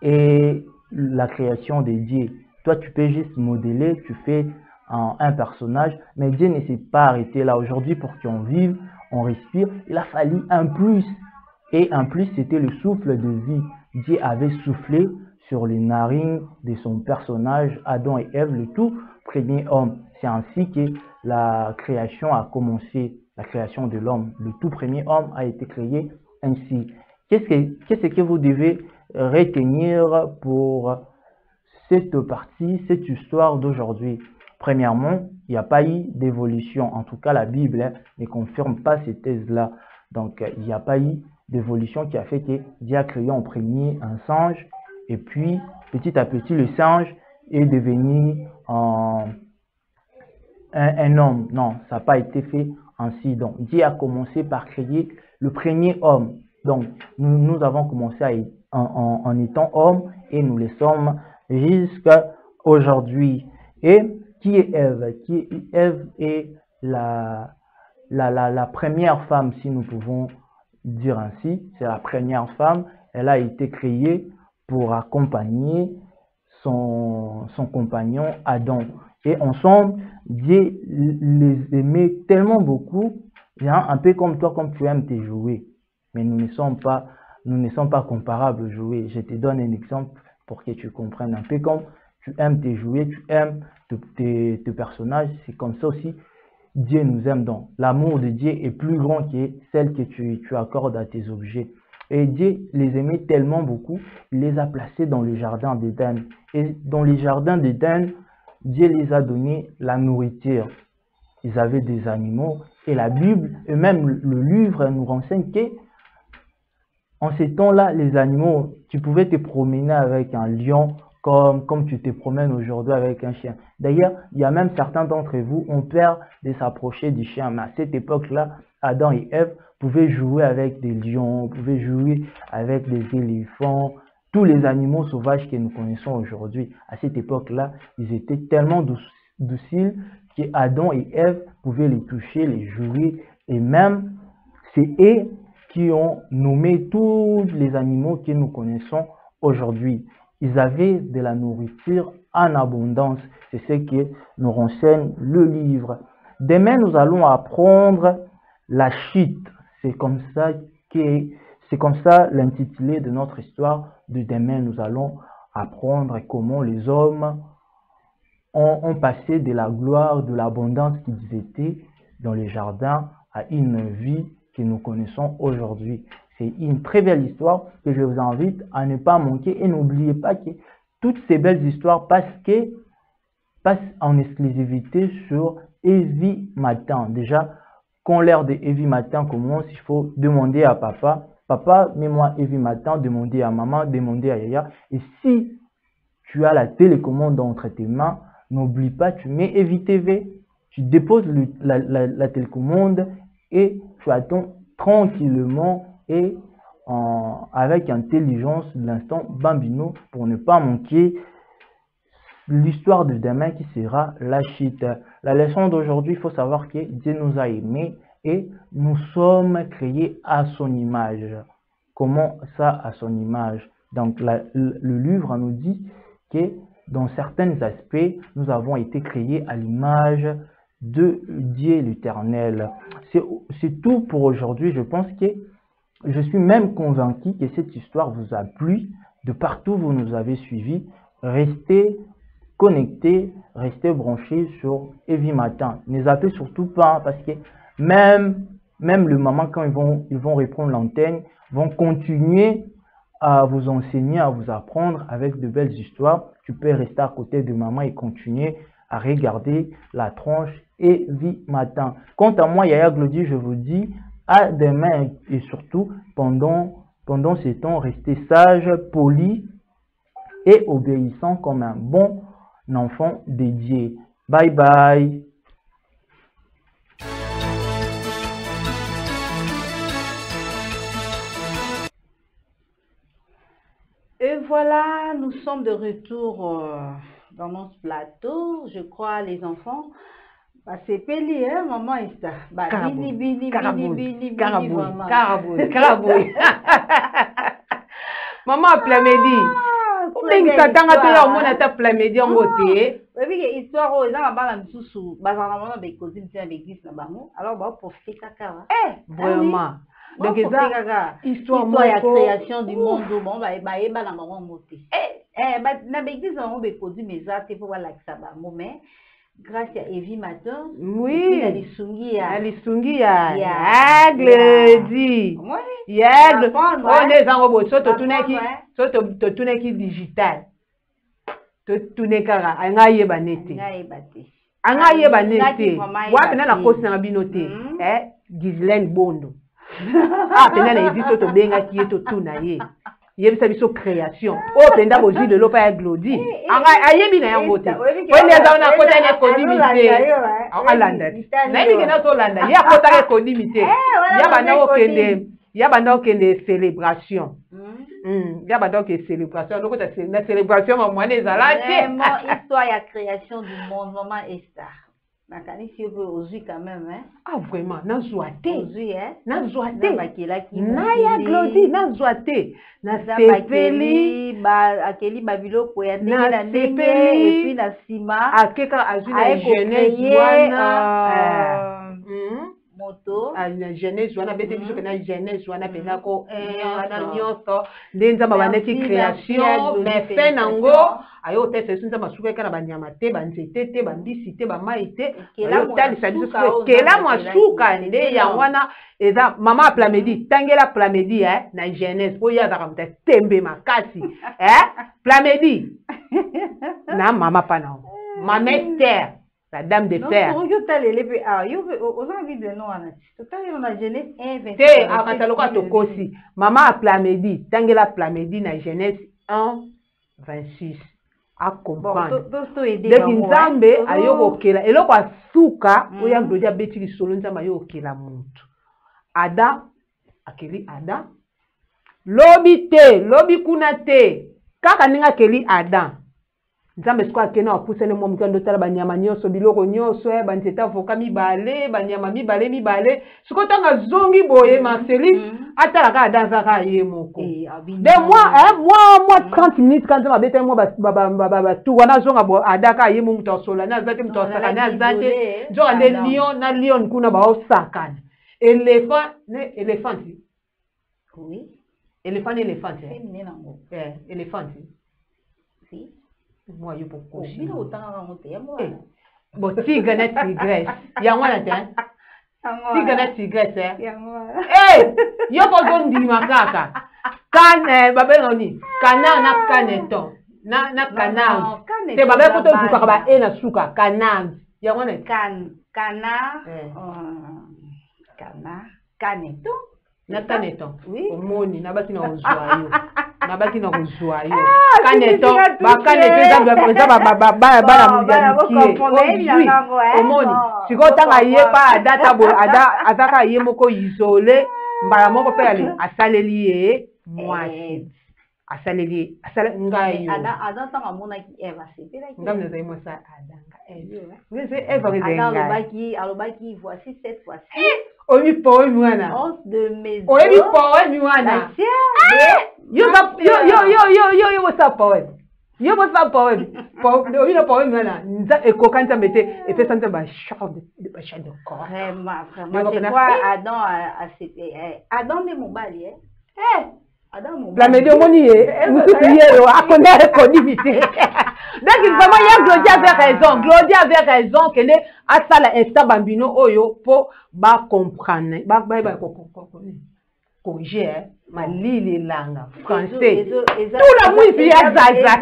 et la création de Dieu. Toi, tu peux juste modeler, tu fais un personnage, mais Dieu ne s'est pas arrêté là. Aujourd'hui, pour qu'on vive, on respire, il a fallu un plus. Et en plus, c'était le souffle de vie. Dieu avait soufflé sur les narines de son personnage, Adam et Ève, le tout premier homme. C'est ainsi que la création a commencé, la création de l'homme. Le tout premier homme a été créé ainsi. Qu'est-ce que vous devez retenir pour cette partie, cette histoire d'aujourd'hui? Premièrement, il n'y a pas eu d'évolution. En tout cas, la Bible ne confirme pas ces thèses-là. Donc, il n'y a pas eu d'évolution qui a fait que Dieu a créé en premier un singe. Et puis, petit à petit, le singe est devenu un homme. Non, ça n'a pas été fait ainsi. Donc, Dieu a commencé par créer le premier homme. Donc, nous avons commencé en étant hommes et nous le sommes jusqu'à aujourd'hui. Et qui est Ève? Ève est la première femme, si nous pouvons dire ainsi. C'est la première femme. Elle a été créée pour accompagner son compagnon Adam. Et ensemble, Dieu les aimait tellement beaucoup, un peu comme toi, comme tu aimes tes jouets. Mais nous ne sommes pas comparables aux jouets. Je te donne un exemple pour que tu comprennes. Un peu comme tu aimes tes jouets, tu aimes tes personnages. C'est comme ça aussi Dieu nous aime. Donc, l'amour de Dieu est plus grand que celle que tu accordes à tes objets. Et Dieu les aimait tellement beaucoup, il les a placés dans le jardin d'Éden. Et dans les jardins d'Éden, Dieu les a donné la nourriture. Ils avaient des animaux. Et la Bible, et même le livre nous renseigne que en ces temps-là, les animaux, tu pouvais te promener avec un lion comme tu te promènes aujourd'hui avec un chien. D'ailleurs, il y a même certains d'entre vous ont peur de s'approcher du chien. Mais à cette époque-là, Adam et Ève pouvaient jouer avec des lions, pouvaient jouer avec des éléphants, tous les animaux sauvages que nous connaissons aujourd'hui. À cette époque-là, ils étaient tellement dociles que Adam et Ève pouvaient les toucher, les jouer. Et même, c'est eux qui ont nommé tous les animaux que nous connaissons aujourd'hui. Ils avaient de la nourriture en abondance. C'est ce que nous renseigne le livre. Demain, nous allons apprendre la chute. C'est comme ça l'intitulé de notre histoire de demain. Nous allons apprendre comment les hommes ont passé de la gloire, de l'abondance qu'ils étaient dans les jardins à une vie que nous connaissons aujourd'hui. C'est une très belle histoire que je vous invite à ne pas manquer. Et n'oubliez pas que toutes ces belles histoires passent en exclusivité sur Heavy Matin. Déjà, quand l'heure de Heavy Matin commence, il faut demander à papa. Papa, mets-moi Heavy Matin, demander à maman, demander à Yaya. Et si tu as la télécommande entre tes mains, n'oublie pas, tu mets Heavy TV, tu déposes la télécommande et tu attends tranquillement et avec intelligence l'instant bambino pour ne pas manquer l'histoire de demain qui sera la chute. La leçon d'aujourd'hui, il faut savoir que Dieu nous a aimés et nous sommes créés à son image. Comment ça, à son image? Donc, le livre nous dit que dans certains aspects, nous avons été créés à l'image de Dieu l'Éternel. C'est tout pour aujourd'hui. Je pense que je suis même convaincu que cette histoire vous a plu. De partout où vous nous avez suivis, restez connectés, restez branchés sur Heavy Matin. Ne zappez surtout pas parce que même le moment quand ils vont reprendre l'antenne, vont continuer à vous enseigner, à vous apprendre avec de belles histoires. Tu peux rester à côté de maman et continuer à regarder la tranche Heavy Matin. Quant à moi, Yaya Glody, je vous dis à demain et surtout pendant ces temps, restez sage, poli et obéissant comme un bon enfant dédié. Bye bye. Et voilà, nous sommes de retour dans notre plateau. Je crois les enfants. C'est peli, hein, maman Esther. Bini, Maman a plamedi. Ou ça tanga te ya mona ta plamedi en côté. Oui, histoire aux gens là-bas la sous bazarama be cause tia l'église na bango. Alors ba profiter kaka. Vraiment. Donc ça histoire ya création du monde bon ba yeba na maman moté. Na l'église on be cause mais ça te pour la ça bango mais grâce à Heavy Matin, oui, elle est sungi ya Glody. Yagle. On est en robot, so to tuneki digital. To tuneka anga yeba nete. Anga yeba nete. Wa pena na kosi na binote. Ghislaine Bondo. Ah pena na evi to benga ki to tuna ye. Yebisa biso création. Oh penda bozi de lopa ya Glody. Anga ayebi na yango te. Wende za na kota ne kodimite. Alanda. Na yebi na to landa. Ya kota ke kodimite. Ya banda okende célébration. Ya banda okende célébration. Loko ta na célébration maman ezalaki. Vraiment histoire ya création du monde maman Esther. Nakanisi aujourd'hui quand même hein. Ah vraiment na zoate. Aujourd'hui hein. Na zoate. Na ya Glody na zoate. Na sepeli akeli babiloko ya ndenge na ndenge et puis na sima akeka azuna jeunesse wana moto na jeunesse wana bete biso na jeunesse wana pena ko wana nyonso ndenza babaneti création mais fait nango ayo tete sunza masuka kana banyama te banzete te bambisi te bamai te ayo talisa biso kela mwasuka nde ya wana eza mama plamedi tangela plamedi na jeunesse po ya zakamta tembe makasi plamedi na mama pana mama Esther la dame de fer. Non, yo talele pe yo oza vide no ana. Totali na jeunesse 1 te amataloka tokosi mama plamedi tangela plamedi na jeunesse 1 26 a comprendre. Donc nzambe ayokokela eloko asuka oya glodia beti lisolo nzambe ayokokela muntu. Ada akeli Ada lobi te lobi kuna te kaka ninga keli Ada nzambe siko akena apusene mo mukando tala banyama nyonso biloko nyonso banzeta avoka mibale banyama mibale siko tanga zongi boye Marceline atala ka danza ka ye moko de moi 30 minutes quand nzambe bete mo ba tu wana zonga bo Ada ka ye mo mutosola na zate mutosaka na zate jo ande lion kuna ba osakana éléphant oui éléphant éléphant si moi yo pourquoi bon tigre na tigresse yangwana te tigre na tigresse yo pozo ndima kaka kan babelo ni kana na kaneton na kanang te babelo poto duka ba na suka kanang yangwana kana kaneton na kaneton omoni na baki na ozwayo na baki na kozwayo kaneton bakaneton eza bana mudianikie omoni sikoyo tanga ye pa ada azaka ye moko isole mbala moko mpe ale asaleli ye mwasi asaleli ngai yo ngai nazali mwasi alobaki voici cette fois-ci oyebi poemi wana oyebi poemi wana yo bosa poemi yo bosa poemi oyebi na poemi wana ekoka nzambe te epesa nzambe bachar de corps vraiment je crois Adam nde mobali Plamedi omoni ye mususu ye akona rekodi te donc vraiment ya Glody avait raison kende asala instant bambino oyo po ba comprendre ba corriger malili langa français tout la mwisi ya zaza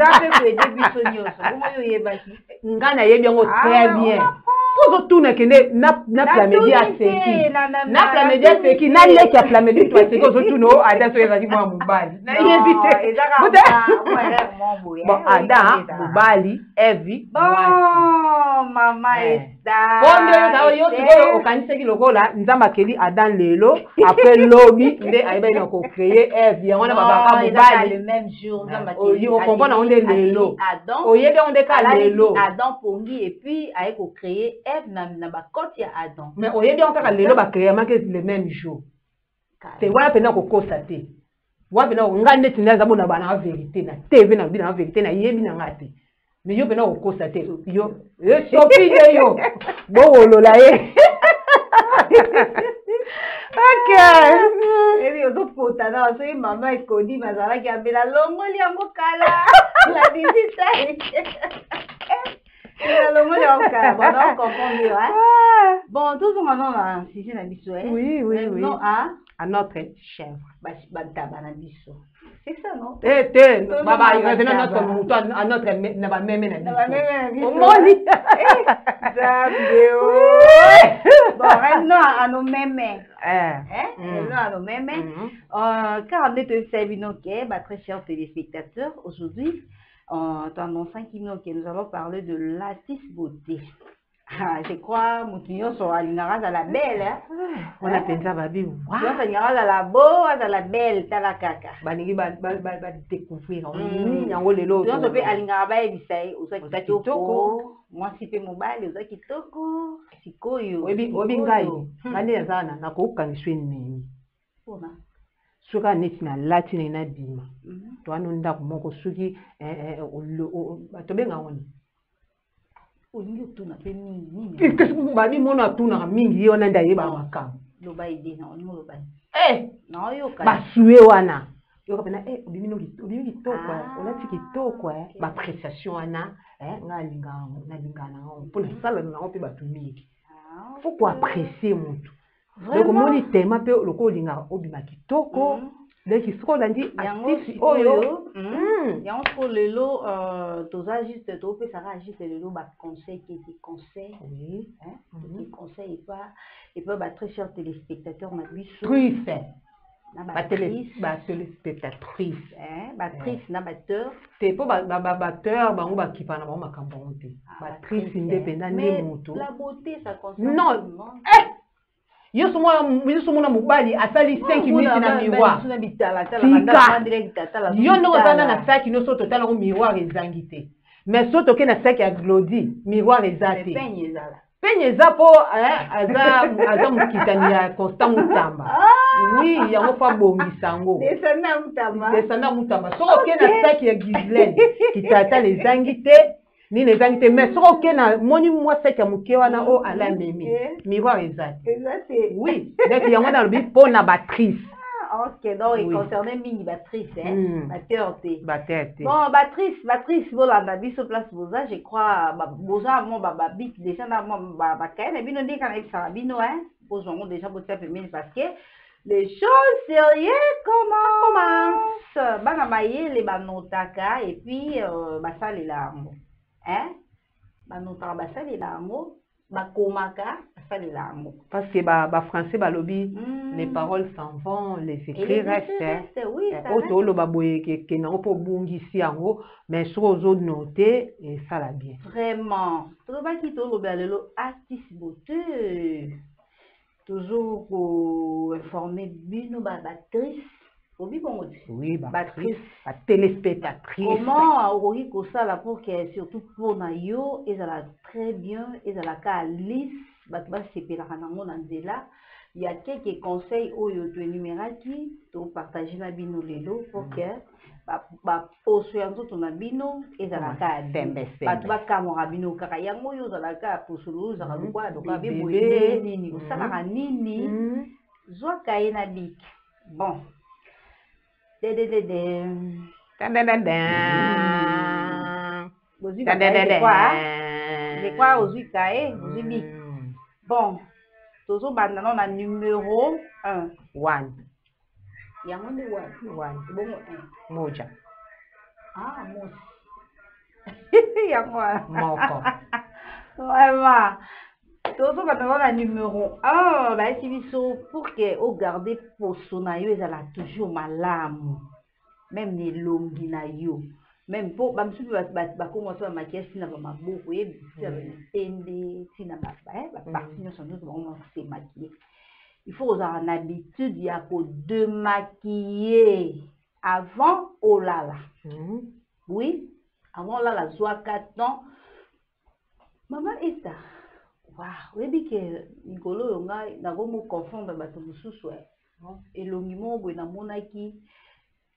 ngana yebi yango très bien pozo tuna kende na Plamedi aseki na Plamedi aseki na leki ya Plamedi to aseki ozo tuna o Ada so ezaki mwa mobali na yebi te bon Ada mobali Evi mama Esther bonde yo sikoyo okanisaki lokola nzambe akeli Ada lelo après lobi nde ayeba na ko créer Evi yango na babaka mobali le même jour nzambe akeli o comprendre onde lelo oyebi onde ka lelo Adam pongi et puis aye ko créer Eve na bakoti ya Adam mais oyebi on kaka lelo ba créer make le même jour c'est wana pena ko kosa te wa pena nga ndeti ndaza bona bana vérité na TV na bina vérité na yebi na ngate mais yo pena ko kosa te yo sopi yo bo wolola ye ok ebi ozo pota na so mama ekodi mazala ki abela longoli yango kala la visite bon, tout ce moment là, si c'est un biso, oui. Non, à notre chèvre. C'est ça, non? Baba, il revient à notre mouton, à notre même. Bon, revenons à nos mêmes. Revenons à nos mêmes. Car on est un service, très chers téléspectateurs, aujourd'hui, en t'annonçant que nous allons parler de l'artiste beauté. Je crois que sur Alinara à la belle. On a pensé à Babi. À la beau, à la belle, à la caca. Banigi va découvrir. On peut Alinara et Bissaï, aux Kitoko. Moi, si tu mobile, aux Kitoko. Sikoyo. Obingai. Mani Azana, na koka ni swini. Soka neti na latine na bima to anu ndako moko soki batobenga woni olingi tuna pe mingi qu'est-ce que babi mona tuna mingi yo na ndaye ba makam loba ide na olingo loba non yo ka basuwe wana yo kapena obimi kitoko olati kitoko ba appréciation wana nga lingana pour la salle na on peut batumiki faut quoi apprécier mutu donc moni tema pe loko olinga obima kitoko donc il faut qu'on dit artiste oyo yango pour lelo toza juste to pe ça juste lelo ba conseil qui conseil oui qui conseil et pas ba très chers téléspectateurs na biso triste ba téléspectatrice ba triste na batteur te po ba batteur bango ba kipana bango makambo onte ba triste indépendant ne moto la beauté ça concerne non yo somona mobali asali 5 minutes na miroir yo ndongo tala na saki no soto tala ko miroir ezangi te mais soto ke na saki ya Glody miroir eza te penye eza po aza mokitani ya Constant Mutamba oui yango fa bongisa yango descendant Mutamba soko ke na saki ya Ghislaine kitata ezangi te ni les invités mais soko ke na moni moi saki ya moke wana o ala memi miroir eza te oui donc yango na lobi po na batrice ok donc il concernait mingi batrice batteur te bon batrice bolanda biso place boza je crois boza mo babik déjà na mo bakaye na bino ndeka na ebisaka bino bozwango déjà botia pembeni parce que les choses sérieuses commencent bana mayele banotaka et puis basalela yango banotaka basalela yango bakomaka basalela yango parce que ba français balobi les paroles s'en vont les écrits restent oto oloba boye ke nango po bungisi yango mais soko ozonote esala bien vraiment tolobaki toloba lelo artiste beauté toujours informer bino batrice oui, batrice, la téléspectatrice. Comment okoki kosala pour que surtout pour na yo ezala très bien ezala ka lisse bato basepelaka nango na nzela il y a quelques conseils oyo to énuméraki to partager na bino lelo pour que ba poso ya nzoto na bino ezala ka bato bakamora bino kaka yango oyo ozala ka poso lelo ozala lokwa bebe boye nini osalaka nini zwa kaye na bik bon quoi ozwi kaye ozwi bik bon tozobanda no na numéro 1 yango nde bongo 1 moja mosi yango moko vraiment tozobanda no na numéro 1 bayesi biso pour que ogarde poso na yo ezala toujours malamu même elongi na yo même po bamisusu bakomasa bamakiasi na bamaboko oyebi tina bamitende tina baparti nyonso nzoto bango semakie il faut ozala na habitude ya kodemaquiller avant olala oui avant olala zwaka temps mama esa oyebi ke mikolo oyo ngai nakomoconfondre bato mosusu elongi moko boye namonaki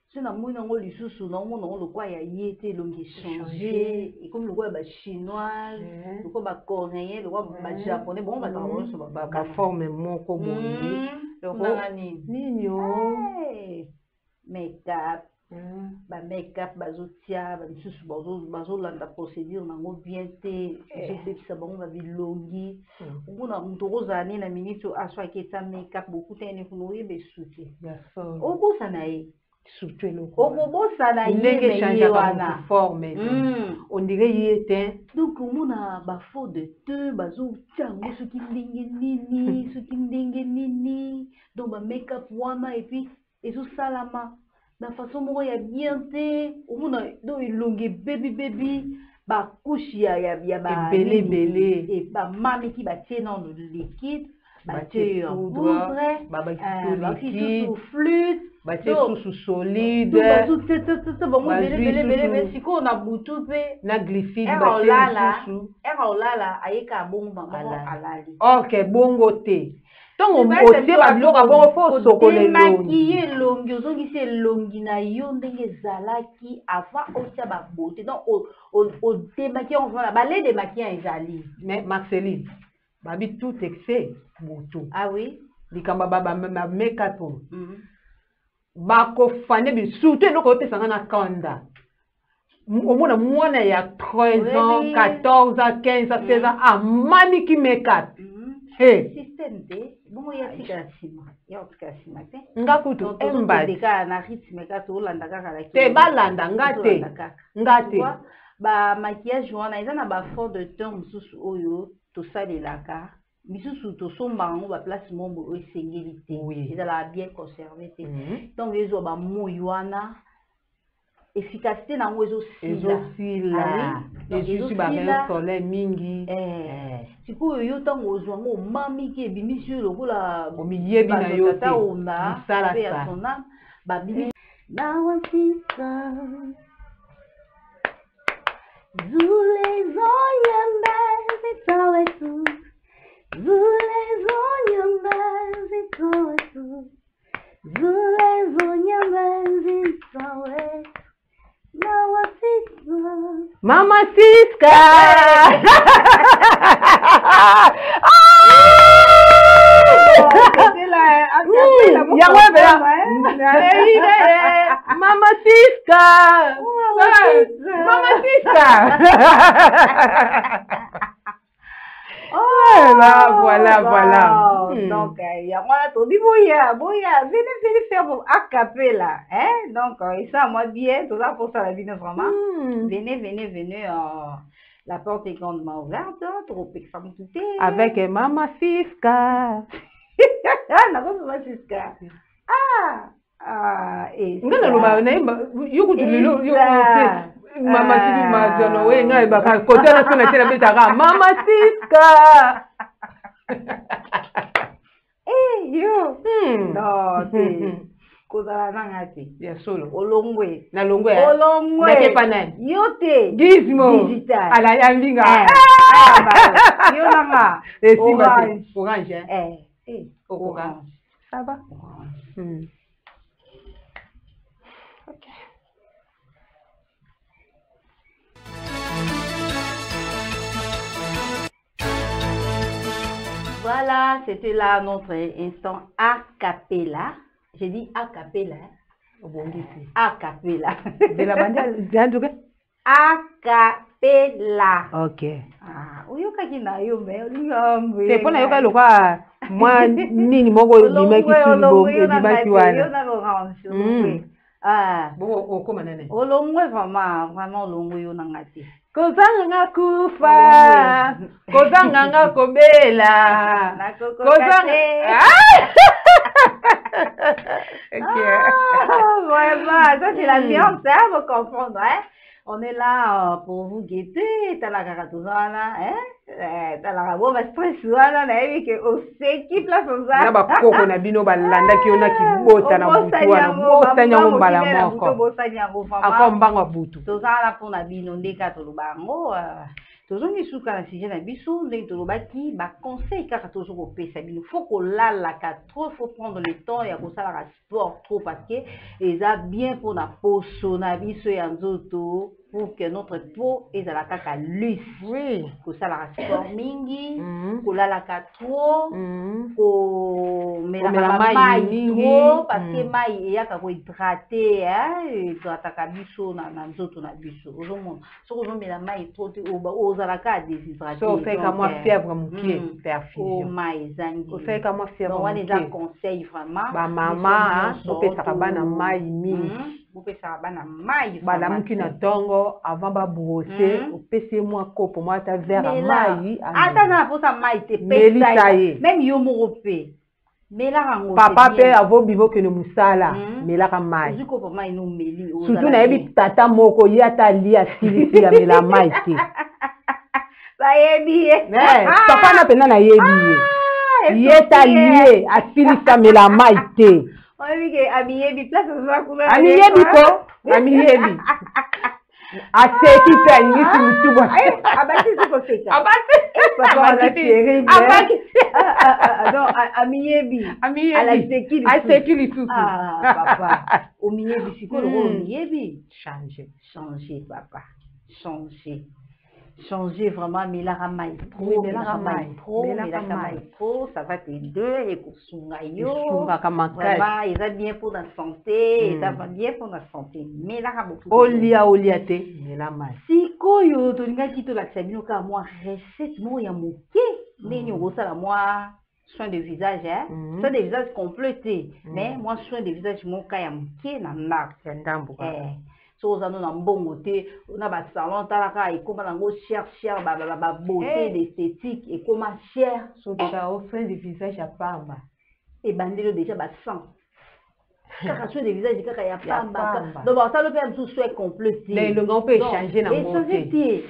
so namoni nango lisusu naomona ngo lokwa ya ye te elongi échange ekomi lokwa ya bachinoise lokwa bacoréen lokwa bajaponais bongo bataka nyonso baforme moko boye nini makeup bamake-up bazotia bamisusu bazolanda procédure nango bien te ezobebisa bango babilongi omona moto okozala ne na minute aswaki eta make-up bokutani kuna oyeba esuki obosana ye okobosana ye wana forme on dirait ye te donc omona bafaux de te bazotia yango soki ndenge nini donc bamake-up wana et puis ezosalama na façon moko ya bien te omona do elongi bebi bakushi ya ebele bamamiki batie nano liquide batie poudre batie flûte batie susu solide bango belebele sikoyo na butu mpe na glycide olala ayeka bongo bango alali ok bongo te Donc on aussi ba biloko bon faut sokoler maquiller longi ozongi se longi na yo ndenge zalaki avant otia ba beauté donc au démaquiller on va ba les démaquiller ezali mais Marceline babi tout excès boto ah oui likamba ba make-up ba ko fane bi surtout eloko opesanga na kanda omona mwana ya 13 ans 14 ans 15 ans 16 ans amani ki make-up système de bon ya tikasima ya tikasima te ngakutu emba deka na rythme ka to landa kaka la te balanda ngate ba maquillage wana eza na ba fond de teint mususu oyo to salelaka misusu to sombango ba place mombo o sengeli te eza la bien conservé te donc ezo ba moyo wana efficacité na ngo ezosila ezusi ba rayon soleil mingi sikoyo yo ntango ozwa ngo omamiki ebimisi oyo lokola omiyebi na yo te misala ya sona babimi nawasika zule zoyamba zitowetu zule zoyamba zitowetu zule zoyamba zitowetu Mama Siska. Mama Siska. Mama Siska. Voilà. Donc, il y a moi tout dit, venez faire vos acapella, hein? Donc, ça, moi, bien, tout ça pour ça, la vie, vraiment. Venez, la porte est grandement ouverte, trop examinée. Avec Mama Siska. Non, Mama Siska. Et Mama Siska, Majono, we ngai baka kote na sona tena betaka Mama Siska. Yo. No, kozala nangati. Ya solo. Olongwe. Na longwe. Olongwe. Ndeke panani. Yote. Gizmo. Digital. Ala yambinga. Yo nanga. Orange. Orange. Ça va? Voilà, c'était là notre instant a cappella. J'ai dit a cappella. A cappella. De la bande a cappella. Ok. Oyoka kina yo me olingambe. C'est pour na yoka lokwa moi nini moko dimaki tumbo dimaki wana. Yo na orange. Bon okoma nene. Olongwe vraiment olongwe yo nangati. Kozanga nga kufa, kozanga nga kobela, kozanga. Vraiment, ça c'est la viande, ça vous comprendre, hein? On est là pour vous guetter, t'as la caratozana, hein? T'as la rabo, bah stress, voilà, là, et que on s'équipe là comme ça. Na ba koko na bino ba landa ki ona ki bota na butu wana, bota nyango mbala moko. Ako mbango butu. Tozala pour na bino ndeka tolobango, tozongi suka na sujet na biso, ndenge tolobaki, ba conseil kaka tozo ko pesa bino. Faut ko lala ka trop, faut prendre le temps ya ko sala sport trop parce que eza bien pour na poso na biso ya nzoto. Pour que notre peau est à la caca lisse. Oui. Pour ça, la sport mingi, pour la trop, pour la maille trop, parce que maille il y a qu'à hydrater, hein, hydrater kabiso na nzoto na biso. Au monde, si on met la maille trop, aux alaka déshydrater. So fait comme moi fièvre moukier, perfusion. Oh maille zangi. So fait comme moi fièvre moukier. On a des conseils vraiment. Ba maman, on peut sakabana maille mingi. Vous pouvez savoir na maille. Balamuki na tongo avant ba brosser, au PC moi kopo moi ta verre à maille. Attends, pour ça maille te pèse. Même yo moropé. Mais là rango. Papa pe avo bivo que no musala, mais là ka maille. Zuko pour maille no meli. Surtout na yebi tata moko ya ta li a silisi ya mela maille te. Ba yebi. Papa na pena na yebi. Yeta lié a silisi ya mela maille te. On dit que Amiyebi place ça couleur. Amiyebi ko, Amiyebi. Aseki tanisi mutuba. Abati c'est quoi c'est ça? Abati. Papa la série. Abati. Non, Amiyebi. Amiyebi. Aseki litu. Ah, papa. Omiyebi, c'est quoi le rôle Omiyebi? Changer. Changer, papa. Changer. Changer vraiment, mais la ramaille trop, oui, mais la ramaille trop, ça va t'aider, et pour vraiment, il va bien pour la santé, il va bien pour la santé, mais la ramaille trop. Olia te, mais la maille. Si koyo, tu n'as quitté la sabino car moi recette moi ya moké, mais nous ça la moi soin de visage, hein, soin de visage complété, mais moi soin de visage mon cas ya moké na nak, so za no na mbongo te na ba salon talaka et comment nango cher ba beauté d'esthétique et comment cher so déjà offre de visage à pamba et bandelo déjà ba 100 kaka soin de visage kaka ya pamba donc ba ça le fait tout soit complété mais le on peut changer na beauté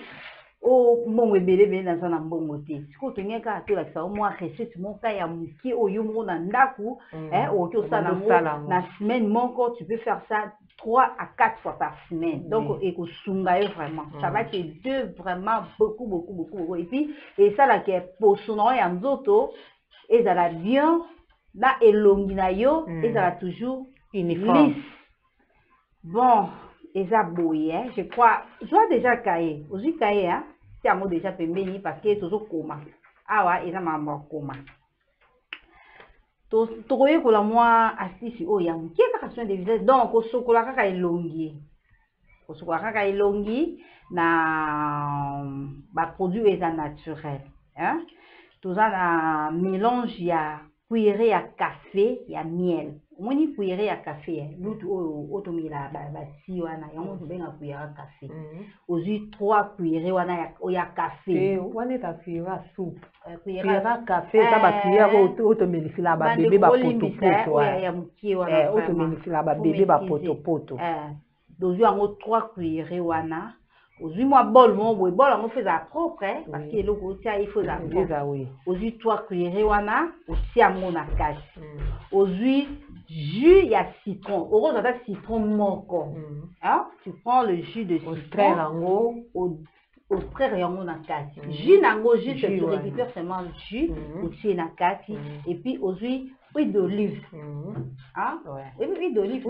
o mbongo ebele na sana mbongo te siko to nyeka to la sa mo recette mon ka ya muki oyo mo na ndaku o kyo sala na semaine moko tu peux faire ça 3 à 4 fois par semaine. Donc, et vraiment. Ça va t'aider vraiment beaucoup. Et puis, et ça là qui est pour son et en auto, et ça va bien, là, et l'onginayo, et ça va toujours uniforme. Lisse. Bon, et ça bouille, hein. Je crois, je dois déjà cahier. Aujourd'hui, cahier, hein. C'est à moi déjà pembeni parce que c'est toujours coma. Ah ouais, et ça m'a mort coma. Tokoye kola moi asisi o ya muke kaka soin de visage donc kosokola kaka elongi na ba produit eza naturel hein toza na mélange ya cuillère ya café ya miel omoni cuillère ya café lutu oyo tomila ba si wana yango tobenga cuillère ya café ozwi 3 cuillères wana ya café wana ta cuillère soupe cuillère café ça ba cuillère automélisila ba bébé ba poto ya mukie wana automélisila ba bébé ba poto dozwi yango 3 cuillères wana ozwi moi bol mon boy bol yango feza propre parce que eloko otia il faut ça ozwi 3 cuillères wana otia yango na kati ozwi jus ya citron okozwa citron moko hein tu prends le jus de citron yango extraire yango na kati jus nango juste tu récupères seulement le jus otie na kati et puis ozwi huile d'olive hein huile d'olive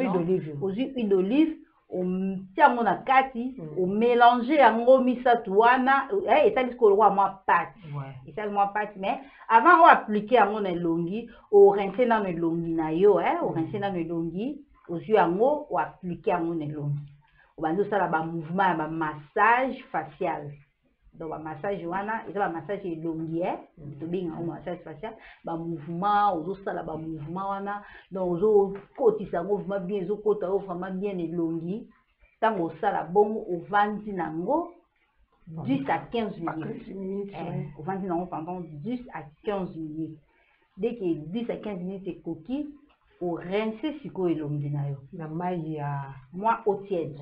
ozwi huile d'olive on a kati on mélanger yango misatu wana et ça dit que le roi moi pâte et ça moi pâte mais avant on appliquer yango na longi o rincer na longi na yo o rincer na longi ozwi yango o appliquer yango na longi o bando sala ba mouvement ba massage facial donc ba massage wana et ça ba massage elongi to binga o massage facial ba mouvement ozo sala ba mouvement wana donc ozo kotisa mouvement bien ozo kota vraiment bien elongi tango sala bongo o vandi nango 10 à 15 minutes o vandi nango pendant 10 à 15 minutes dès que 10 à 15 minutes est coquille o rincer siko elongi na yo na mai ya moi au tiède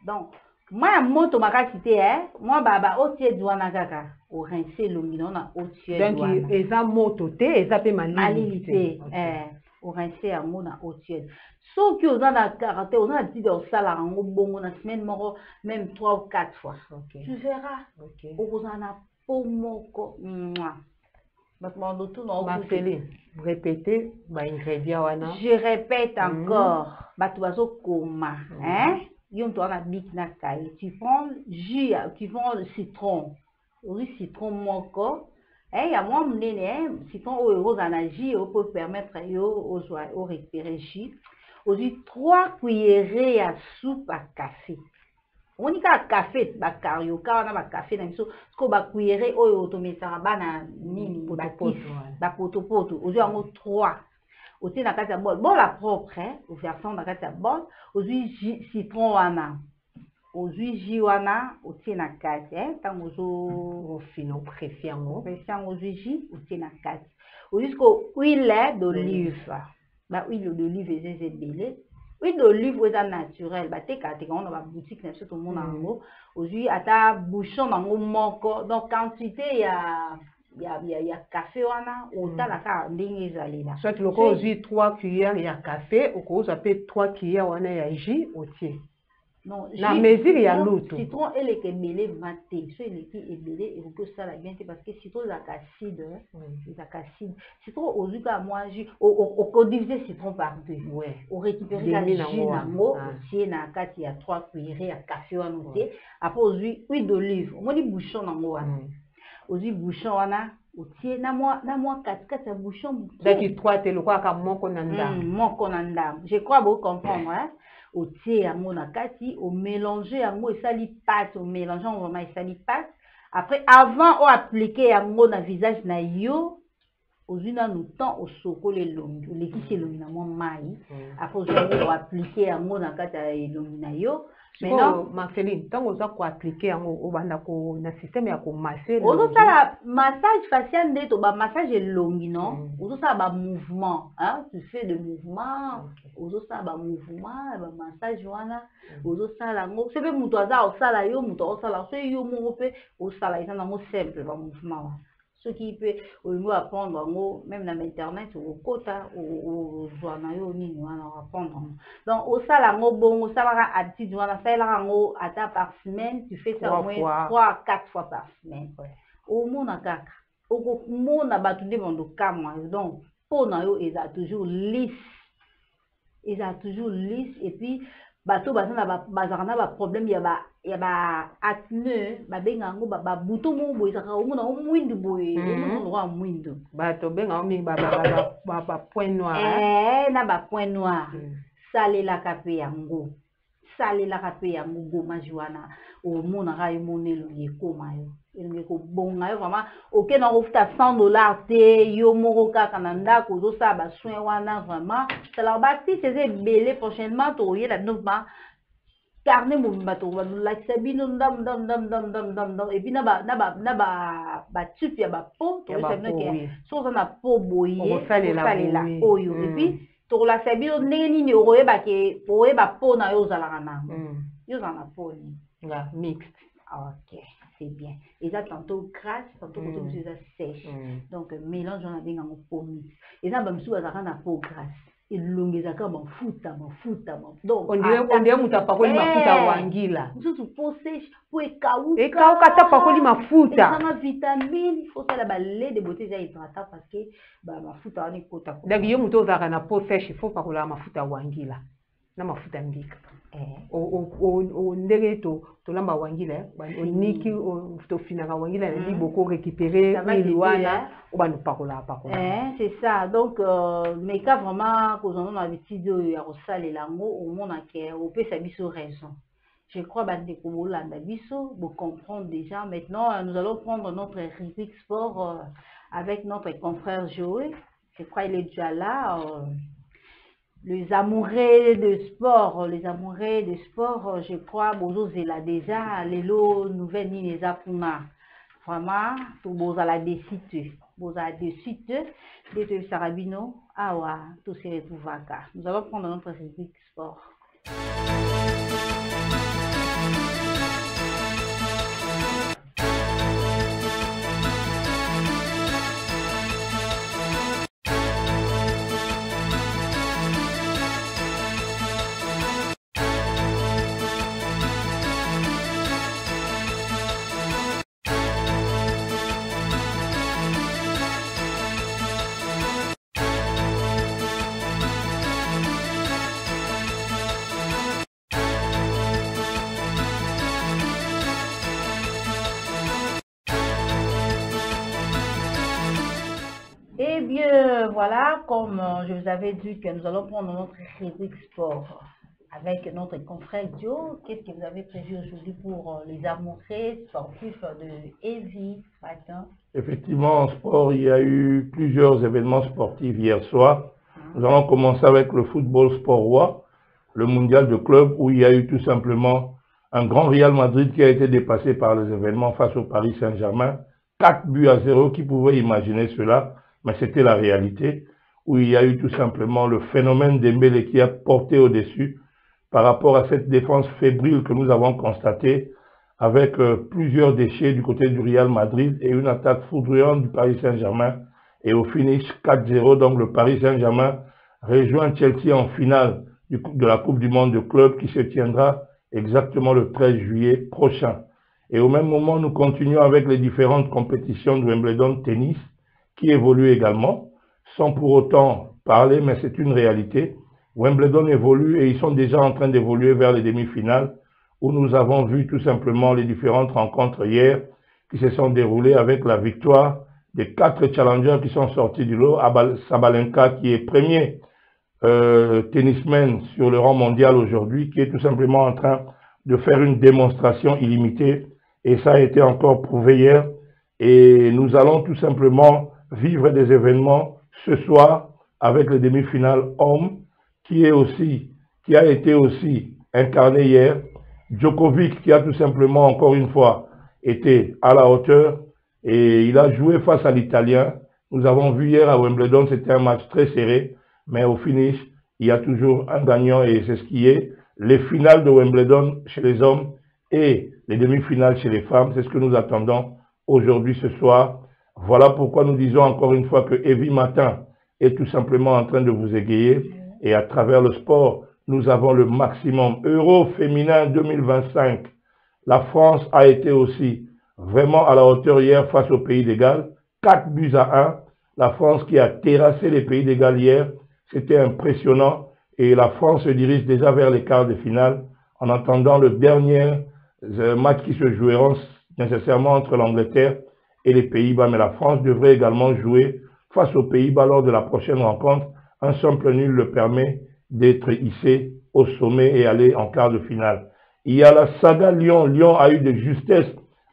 donc moi moto makasi te moi baba au tiède wana kaka o rincer elongi na au tiède wana donc eza moto te eza pe malili te o rincer yango na au tiède soki oza na caractère oza na tide osala yango bongo na semaine moko même 3 ou 4 fois tu verras okozala na po moko Marceline, répétez ingrédients wana. Je répète encore. Bato bazokoma, yon to na bik na kai. Tu prends jus, tu prends le citron. Le citron moko. Ya moi mnene, citron o rose na jus o peut permettre yo o récupérer jus. Aujourd'hui 3 cuillerées à soupe à café. On dit qu'à café, ba carioca, on a ba café na biso, ko ba cuillère oyo otomesaka bana nini ba poto. Aujourd'hui en 3. Aussi na kati ya bol. Bol la propre, au version na kati ya bol. Aujourd'hui citron wana. Aujourd'hui jus wana, aussi na kati, tango zo fino préfiango. Préfiango jus, aussi na kati. Aujourd'hui ko huile d'olive. Ba huile d'olive ezeze belé. Huile d'olive est naturelle, bah t'es quand on a la boutique n'est tout le monde en gros. Aujourd'hui à ta bouchon en gros moko, donc quantité il y a café wana ou t'as la carte ligne zali là. Soit le aujourd'hui 3 cuillères il y a café, au cause appelle 3 cuillères wana il y a jus au tiers. Non, mais il y a l'autre. Citron, elle est belé maté. So, elle est belé et vous pouvez ça la bien parce que citron, il a acide. Il a acide. Citron, au lieu de moi, au diviser citron par deux. Ouais. Au récupérer la jus nango, aussi na kat il y a 3 cuillerées à café à noter. Après, au huile d'olive. On dit bouchon nango. Au bouchon wana. Otie na moi 4 bouchon. Donc 3 te le quoi comme mon konanda. Mon konanda. Je crois vous comprendre hein. Otie yango na kati, au mélanger yango et sali pâte, au mélangeant vraiment et sali pâte. Après avant on appliquer yango na visage na yo, ozuna no temps au sokole longi, les qui c'est longi na moi mai. Après on appliquer yango na kati ya longi na yo. Maintenant, Marceline, tant qu'on a quoi appliquer au système ya ko masser. On ça la massage facial net au massage longi non. On ça ba mouvement, hein, tu fais de mouvement. On ça ba mouvement, ba massage wana. On ça la ngo, c'est même muto za o ça la yo, muto o ça la so yo mo pe o ça la na ngo simple ba mouvement. Ce qui peut au apprendre même dans internet au quota au journal ni nous apprendre donc au salaire bon au salaire attitude on fait là en à par semaine tu fais ça au moins 3 4 fois par semaine au monde kaka au monde a battu des monde calme donc pour na yo ils a toujours lisse et puis bateau bazana bazana ba problème ya ba acné ba benga ngo ba buto mo boy saka o mona o mwindu boy o mona o mwindu bato benga o mi ba point noir na ba point noir sale la kape yango goma juana o mona ga yo monelo ye koma yo elenge ko bonga yo vraiment aucun na ofuta $100 te yo moko kaka na ndako zo sa ba soin wana vraiment ça la bâti c'est belé prochainement to yela novement carnet mo bato ba la sabino ndam et puis na ba type ya ba po to ça veut dire que so na po boye on fait la oyo et puis to la sabino ndenge nini okoyeba ke oyeba po na yo zalaka na yo za na po ni nga mixed. Ok, c'est bien. Et ça, tantôt grasse, tantôt ça sèche. Donc, mélange, on a bien en peau mixte. Et ça, même si on a la peau grasse. Et l'ongue, ça, comme fouta. Donc, on dirait muta pa koli mafuta wangila. Nous, peau sèche, peau kaou. Et kaou kata pa koli mafuta. Et ça, vitamine, il faut ça, la lait de beauté, ça, hydratant, parce que, bah, mafuta, on est kota. Donc, yo muto zaka na peau sèche, il faut pas kola mafuta wangila. Na mafuta mbika. O ndenge to lamba wangila o niki to finaka wangila li beaucoup récupérer wana o ba no pakola c'est ça donc mais cas vraiment que on a l'habitude ya ko salela ngo au mona ke o peut sa biso raison je crois bande ko bolanda biso vous comprendre déjà maintenant nous allons prendre notre rubrique sport avec notre confrère Joël. Je crois il est déjà là. Les amoureux de sport, je crois, bozo zela déjà, les lots nouvelles ni les apuna. Vraiment, tout boza la décide, boza décide, de Sarabino, awa, tout se retrouve vaka. Nous allons prendre notre rubrique sport. Eh bien, voilà, comme je vous avais dit que nous allons prendre notre rubrique sport avec notre confrère Joe. Qu'est-ce que vous avez prévu aujourd'hui pour les amoureux sportifs de Evie matin? Effectivement, en sport, il y a eu plusieurs événements sportifs hier soir. Nous allons commencer avec le football sport roi, le mondial de club, où il y a eu tout simplement un grand Real Madrid qui a été dépassé par les événements face au Paris Saint-Germain. 4-0, qui pouvait imaginer cela? Mais c'était la réalité, où il y a eu tout simplement le phénomène Dembélé qui a porté au-dessus par rapport à cette défense fébrile que nous avons constatée, avec plusieurs déchets du côté du Real Madrid et une attaque foudroyante du Paris Saint-Germain. Et au finish, 4-0, donc le Paris Saint-Germain rejoint Chelsea en finale de la Coupe du Monde de club qui se tiendra exactement le 13 juillet prochain. Et au même moment, nous continuons avec les différentes compétitions de Wimbledon Tennis qui évoluent également, sans pour autant parler, mais c'est une réalité. Wimbledon évolue et ils sont déjà en train d'évoluer vers les demi-finales où nous avons vu tout simplement les différentes rencontres hier qui se sont déroulées avec la victoire des 4 challengers qui sont sortis du lot. Sabalenka qui est premier tennisman sur le rang mondial aujourd'hui, qui est tout simplement en train de faire une démonstration illimitée. Et ça a été encore prouvé hier. Et nous allons tout simplement vivre des événements ce soir avec les demi-finales hommes qui a été aussi incarné hier. Djokovic qui a tout simplement encore une fois été à la hauteur et il a joué face à l'Italien. Nous avons vu hier à Wimbledon, c'était un match très serré, mais au finish, il y a toujours un gagnant et c'est ce qui est. Les finales de Wimbledon chez les hommes et les demi-finales chez les femmes, c'est ce que nous attendons aujourd'hui, ce soir. Voilà pourquoi nous disons encore une fois que Evie Matin est tout simplement en train de vous égayer. Et à travers le sport, nous avons le maximum. Euro féminin 2025. La France a été aussi vraiment à la hauteur hier face au Pays de Galles. 4-1. La France qui a terrassé les Pays de Galles hier. C'était impressionnant. Et la France se dirige déjà vers les quarts de finale en attendant le dernier match qui se joueront nécessairement entre l'Angleterre et les Pays-Bas. Mais la France devrait également jouer face aux Pays-Bas lors de la prochaine rencontre. Un simple nul le permet d'être hissé au sommet et aller en quart de finale. Il y a la saga Lyon. Lyon a eu de justesse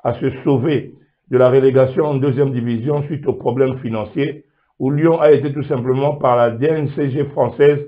à se sauver de la relégation en 2e division suite aux problèmes financiers, où Lyon a été tout simplement par la DNCG française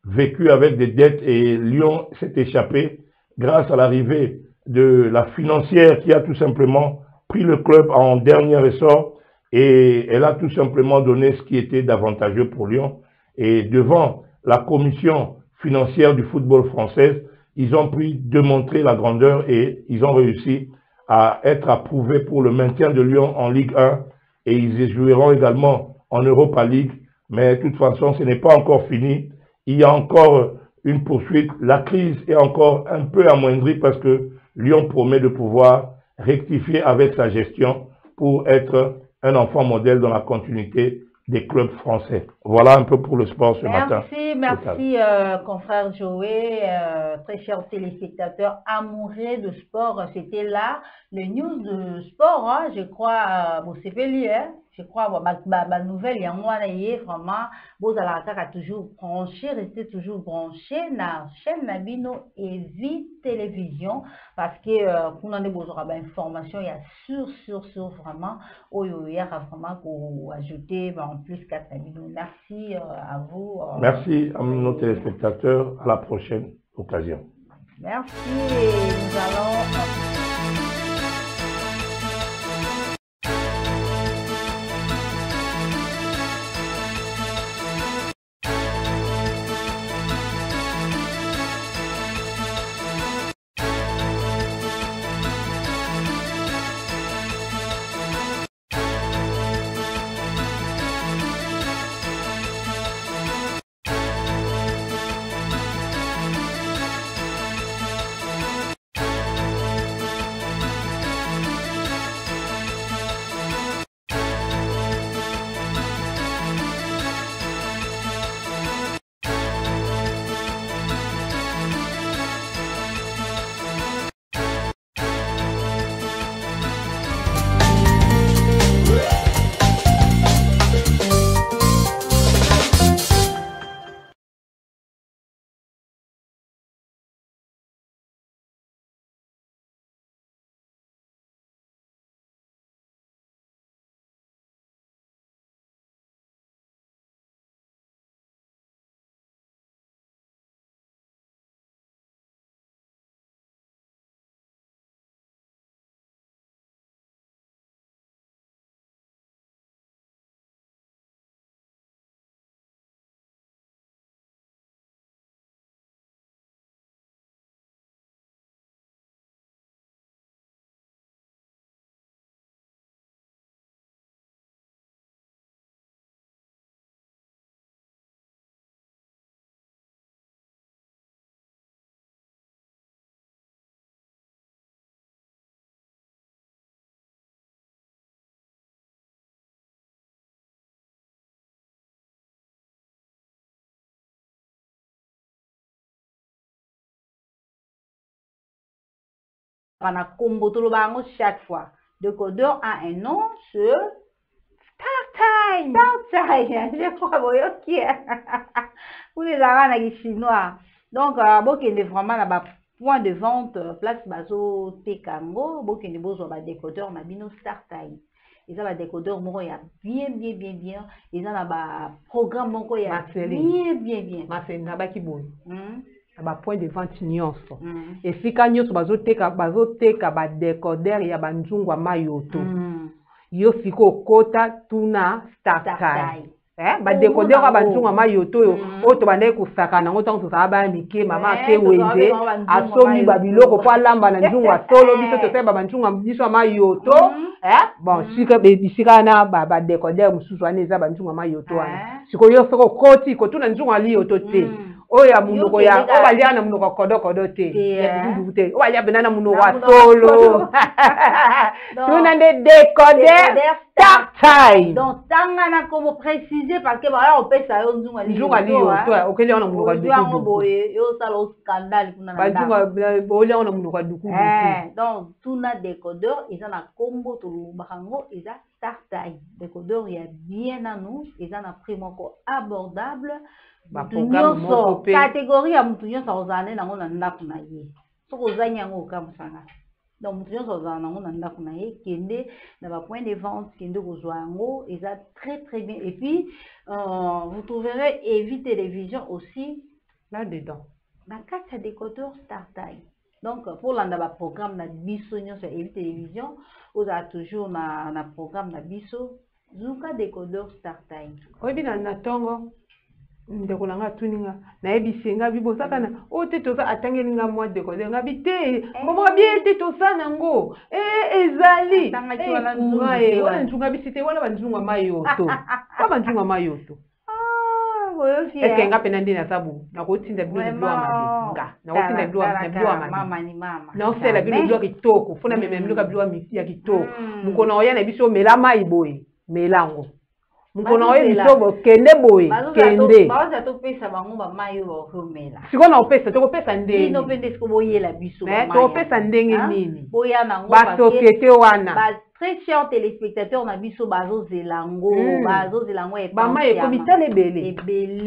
vécu avec des dettes et Lyon s'est échappé grâce à l'arrivée de la financière qui a tout simplement pris le club en dernier ressort et elle a tout simplement donné ce qui était d'avantageux pour Lyon. Et devant la commission financière du football français, ils ont pu démontrer la grandeur et ils ont réussi à être approuvés pour le maintien de Lyon en Ligue 1 et ils joueront également en Europa League. Mais de toute façon, ce n'est pas encore fini. Il y a encore une poursuite. La crise est encore un peu amoindrie parce que Lyon promet de pouvoir rectifier avec sa gestion pour être un enfant modèle dans la continuité des clubs français. Voilà un peu pour le sport ce matin. Merci, confrère Joé, très chers téléspectateurs amoureux de sport. C'était là le news de sport, hein, je crois, bon, c'est lié, hein. Je crois, la nouvelle, il y a moi, vraiment, vous allez toujours brancher, rester toujours branché dans la chaîne Nabino et Vie Télévision, parce que pour nous donner besoin d'informations, il y a sur vraiment, il y a vraiment pour ajouter en plus 4 Nabino. Merci à vous. Merci à nos téléspectateurs. À la prochaine occasion. Merci. Et nous allons... On a combo tout le bango chaque fois. Décodeur a un nom sur Start Time. Start Time. Je crois ok. Pour les arabes chinois. Donc bon qu'il est vraiment là-bas point de vente place bazo tekango, bon qu'il est beau sur décodeur na bino Start Time. Ils ont un décodeur moko ya bien. Ils ont un programme moko ya bien. Ma c'est na ba ki bon. Ba point de vente nyonso. Et fika nyonso bazo teka ba décodeur ya banzungwa mayoto. Yo fiko kota tuna Start Time. Ba décodeur ba banzungwa mayoto yo oto bande kusaka na ngoto kusaka ba mike mama ke wenze asomi ba biloko pa lamba na nzungwa solo biso to pe ba banzungwa biso mayoto bon sika na ba décodeur mususu ane za banzungwa mayoto wana siko yo fiko koti ko tuna nzungwa liyoto te oya munoko ya obalia na munoko kodo te ya dudu te obalia benana munoko wa solo tuna de décodeur Start Time. Donc tangana comme préciser parce que voilà on peut ça yo nzunga liyoto okeli ona munoko duku yo sala scandale kuna na nzunga bolia ona munoko duku donc tuna décodeur ils ont na combo to bakango ils a Start Time décodeur ya bien à nous ils ont na prix moko abordable catégorie ya mutu nyonso ozana nango na ndako na ye soko ozangi yango okamusanga donc mutu nyonso ozana nango na ndako na ye kende na ba point de vente kende kozwa yango eza très bien et puis vous trouverez Evi Télévision aussi là dedans na kati ya décodeur Start Time. Donc pour landa ba programme na biso nyonso ya Evi Télévision ozala toujours na programme na biso zuka décodeur Start Time oyebi na tongo ndeko nanga tuninga na ebisenga bibosaka na o te toza atangelinga mwa décodeur nga bite momo bien te tosana ngo ezali wana nzunga bisite wana banzunga mayoto kwa banzunga mayoto est-ce nga pena ndina sabu na kotinda bilo mabe na kotinda bilo mama ni mama na osela bilo kitoko funa meme bilo bilo misi ya kitoko mukona oya na biso melama iboye melango mukona oya biso kende boye kende baza to pesa bango ba mayo romela siko na opesa to kopesa ndenge ino pende siko boyela biso ba mayo to opesa ndenge nini boya nango ba société wana très chers téléspectateurs na biso bazo zelango e ba mayo ko bitale belé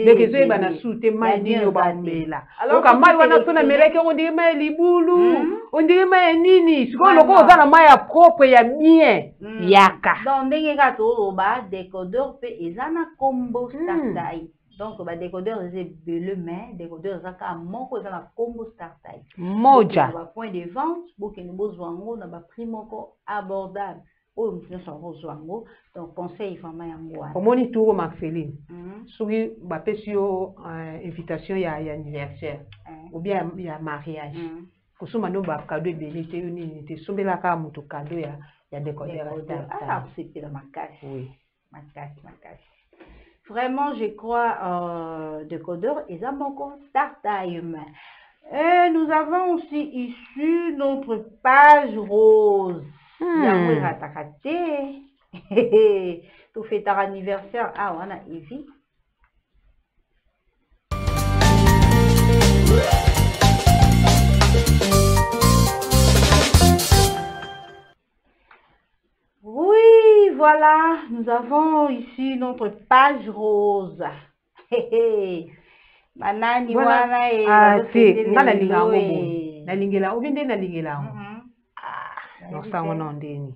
deke zo ba na sute mai nino ba mbela alors ka mai wana sona meleke on dit mai libulu on dit mai nini siko loko za na mai ya propre ya bien yaka donc ndenge ka to ba décodeur pe ezana combo Start Time. Donc ba décodeur c'est belé mais décodeur za ka moko ezana combo Start Time moja ba point de vente bokeni bozwango na ba prix moko abordable o mtino so bozwango donc conseil vraiment yango wana omoni tour Marceline soki ba pesio invitation ya anniversaire ou bien ya mariage kusuma no ba cadeau belé te nini te sombela ka muto cadeau ya décodeur Start Time c'est la makasi oui makasi vraiment je crois décodeur et Zamoko Start Time. Et nous avons aussi issu notre page rose. Tu fais ton anniversaire on a Evi. Oui, voilà, nous avons ici notre page rose. Manani wana ngana linga ngobo na lingela obinde na lingela no sango no ndeni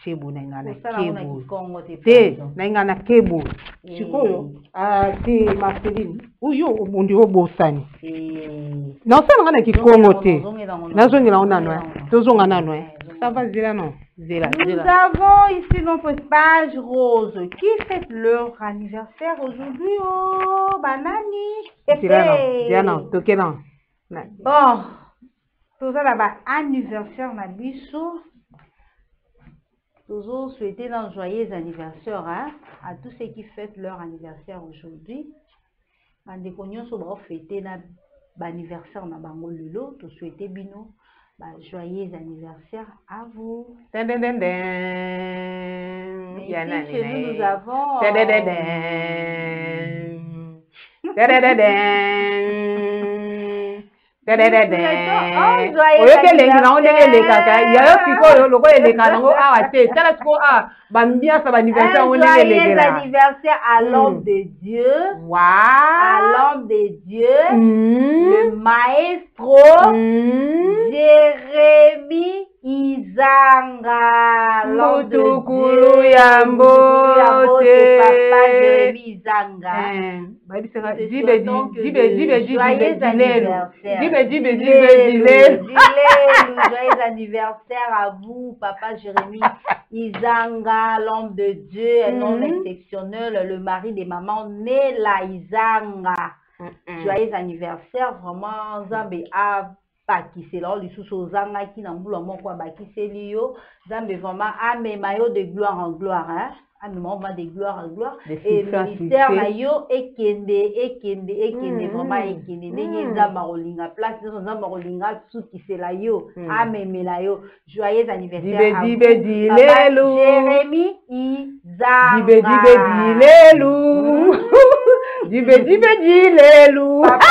chebu na ngana kebu te na ngana kebu sikoyo te Marceline uyo undi obosani na osana ngana kikongo te nazongela onanwa tozonga nanwa ça va zela non zela. Nous avons ici notre page rose qui fête leur anniversaire aujourd'hui. Oh, banani. Diana, tokelan. Bon, tout ça là-bas, anniversaire na biso. Toujours souhaiter un joyeux anniversaire à tous ceux qui fêtent leur anniversaire aujourd'hui. Mande konyo so ba fêter na anniversaire na bango lelo, to souhaiter bino. Joyeux anniversaire à vous. Ici, chez nous avons à l'homme de Dieu. À l'homme de Dieu. Le maestro Jérémie Izanga. L'homme de Dieu. Papa Jérémie Izanga. Joyeux anniversaire à vous, Papa Jérémie Izanga, l'homme de Dieu, un homme exceptionnel, le mari de maman Nela Izanga. Joyeux anniversaire, vraiment, Zambé a baki, c'est là, les sous-sozanga qui n'en voulons pas baki, c'est l'io, Zambé vraiment a mes maillots de gloire en gloire, hein. À moment de gloire en gloire et le ministère na yo ekende vraiment ekende ndenge nzamba rolinga place nzamba rolinga suki c'est la yo amemela yo joyeux anniversaire à Jérémie Izanga dilelu Papa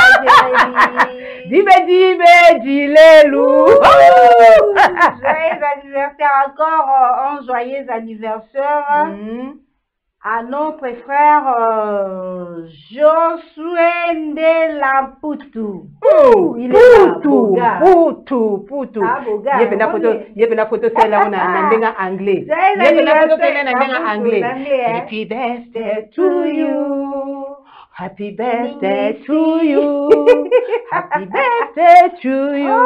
joyeux anniversaire encore un joyeux anniversaire à notre frère Josué Ndelaputu. Il est là, Poutou. Ah, Boga. Il y a une photo celle-là on a anglais. Il y a une photo celle-là en anglais. Happy birthday to you. Happy birthday to you. Happy birthday to you.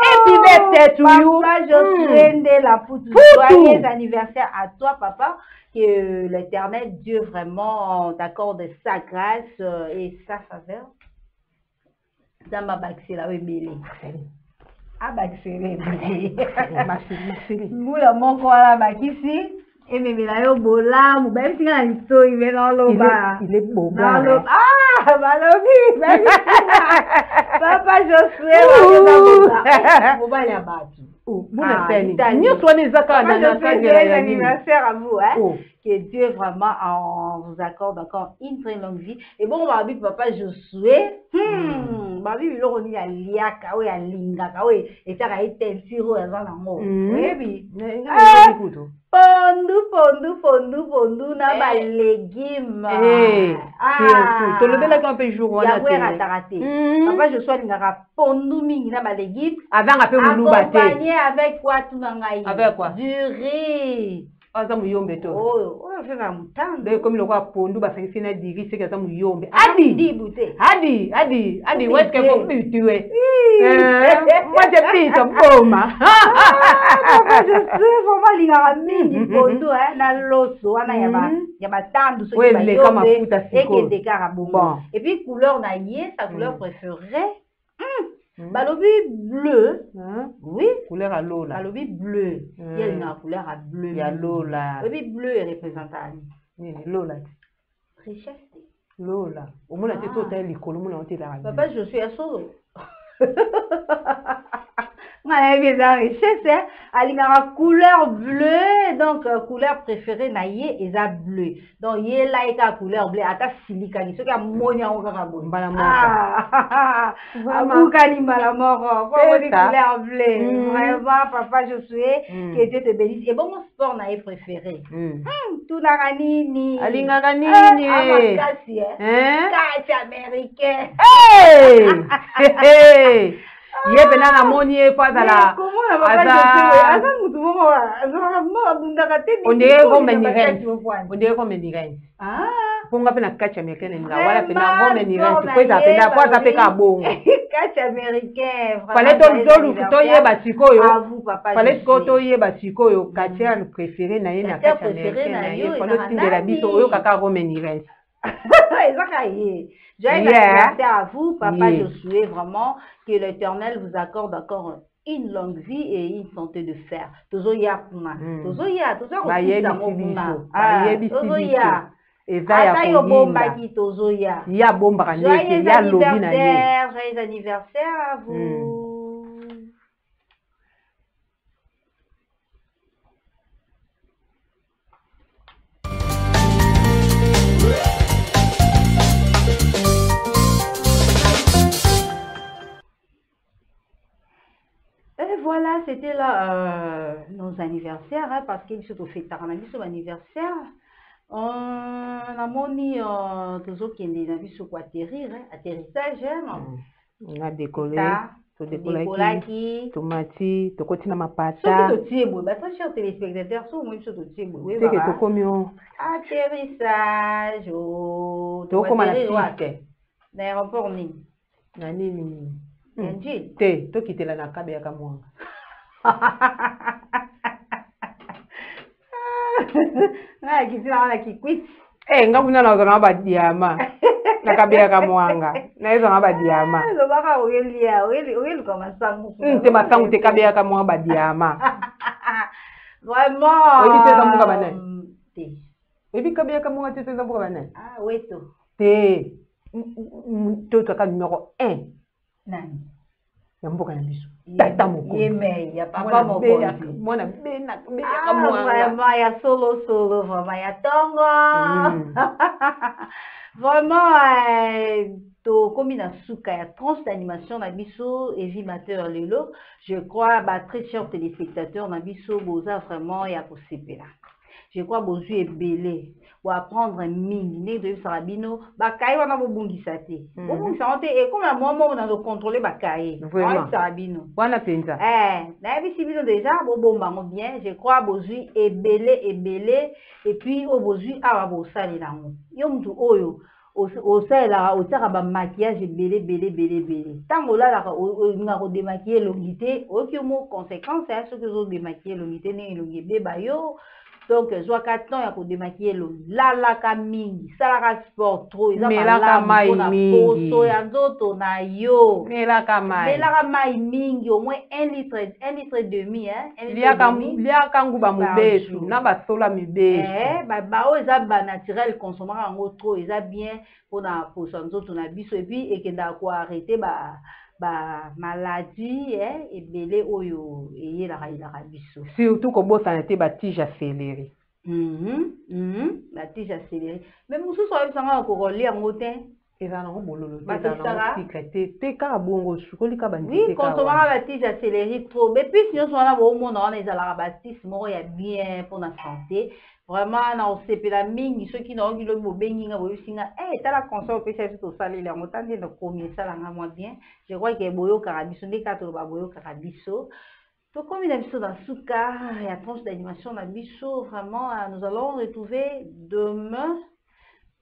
Happy birthday to you. Papa Josué Ndelaputu. Joyeux anniversaire à toi, papa. Que l'Éternel Dieu vraiment t'accorde sa grâce et sa faveur. Dans ma baxila webele. Ah baxila webele. Moula mon koala bakisi. Et même là yo bola, mou même si on lito il est dans l'eau bas. Il est beau. Ah, balobi. Papa Josué. Mou ba ya batu. Anniversaire à vous, hein? Que Dieu vraiment vous accorde encore une très longue vie. Et bon, on va dire papa Josué. Ma vie, il y a liaka, oui, a lingaka, oui, et ça a été un sirop à zanamo. Oui, pondu, na ba légumes. Tu le donnes un peu jour. Papa Josué, il a pondu mingi na ba légumes. Avant, un peu accompagné avec quoi tout nangaï? Avec quoi? Du riz. Oh, on fait un mouton. Comme le roi Pondu, bah, c'est une divi, c'est que ça mou yombe. Adi, où est-ce que vous me tuez? Moi, j'ai pris ça, boma. Je suis vraiment l'ignorami, Pondu, hein, dans l'osso, il y a ma tante, ce qui et puis, couleur naïe, sa couleur préférée. Balobi bleu, oui. Couleur à l'eau là. Balobi bleu. Il y a une couleur à bleu. Il y a l'eau là. Balobi bleu est représentant. L'eau là. Richesse. L'eau là. Au moins la tête au tel l'école, au moins on là. Papa, je suis à solo. On a bien richesse, elle a une couleur bleue, donc couleur préférée naïe et ça bleu. Donc il y a la couleur bleue, à ta silica, ce qui a monia au carabon. Ah, Boukani Malamoro, couleur bleue. Vraiment, papa, je suis, que Dieu te bénisse. Et bon, mon sport naïe préféré. Tout n'a ranini. Alinga ranini. Kasi américain. Hey! Il y a un monier pas à la. On dirait comme une reine. On dirait comme une reine. Ah. Pour nga pena catch américain ni wala pena ngome ni reine. Tu peux appeler quoi ça fait kabon. Catch américain. Fallait to yeba sikoyo. Fallait to yeba sikoyo. Catch préféré na yena catch américain na yé. Fallait tinde la biso oyo kaka ngome ni reine. Joyeux anniversaire à vous, Papa Josué, vraiment, que l'Éternel vous accorde encore une longue vie et une santé de fer. Tozoya kuna. Tozoya joyeux anniversaire à vous. voilà, c'était là nos anniversaires, hein, parce qu'il se fait tard, on a vu son anniversaire. On a moni toujours qui est vu sur quoi atterrir, atterrissage, on a décollé, to décollaki, tomati, to kotina mapata. Ce qui te tient, bah très chers téléspectateurs, ce qui te tient, oui, c'est que to komio atterrissage, to comme la piste. L'aéroport ni. Nani. Nji. Te, to kitela na kabe ya kamwanga. Ah, kitela na kikwit. Nga kuna na zona ba diama. Na kabe ya kamwanga. Na hizo na ba diama. Lo baka oyelia kwa masangu. Te masangu te kabe ya kamwanga ba diama. Vraiment. Oui, tu sais zambuka bana. Te. Ebi kabe ya kamwanga tu sais zambuka bana. Ah, weto. Te. Toto ka numéro 1. Nani? Ya mboka na biso. Tata moko. Yeme, ya papa moko. Mwana bena ya mwanga. Vraiment, ya solo, vraiment, ya tongo. Vraiment, to komi na suka ya tranche d'animation na biso évimateur lelo. Je crois, très chers téléspectateurs na biso, boza vraiment ya kosepela. Je crois bozu ebele. Pour apprendre mingi ne de sarabino bakai wana bobungisa te bobungisa te et comme la moment on a contrôler bakai vraiment sarabino wana penza na bisi bino déjà bobomba ngo bien je crois bozui ebele et puis obozui awa bosali nango yo mtu oyo osalaka otiaka ba maquillage ebele ntango olalaka olinga kodemaquille elongi te oyoki mo conséquence ya soki ozodemaquille elongi te ndenge elongi ebeba yo. Donc, je vois qu'à temps, il y a pour démaquiller le lalaka mingi, salaka sport trop, ils ont melaka mai mingi, melaka mai mingi, au moins 1 litre et demi, hein. Liaka nguba mubesu, na ba sola mubesu. Bah, ils ont ba naturel, consommer en gros trop, ils ont bien pour na pour sanzoto na biso et puis et que quoi arrêter maladie et belé oyo et la biso surtout ko bosana te ba tige à céleri la tige à céleri mais musu so sanga ko lia ngote ezana ko bololo te na secret te ka bongo sukoli ka bandi oui consommer la tige à céleri trop mais puis sinon on a bon monde on ezala ba tige moko ya bien pour la santé. Vraiment, na osepela mingi ceux qui n'ont pas eu bengi nga boyo singa tala conseil pesa tout ça les en autant de combien ça langa moi bien je crois que boyo karabiso ne ka to ba boyo karabiso to comme il a biso dans suka et à tranche d'animation na biso vraiment nous allons retrouver demain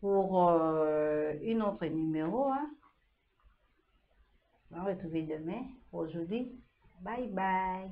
pour une autre numéro on va retrouver demain aujourd'hui bye bye.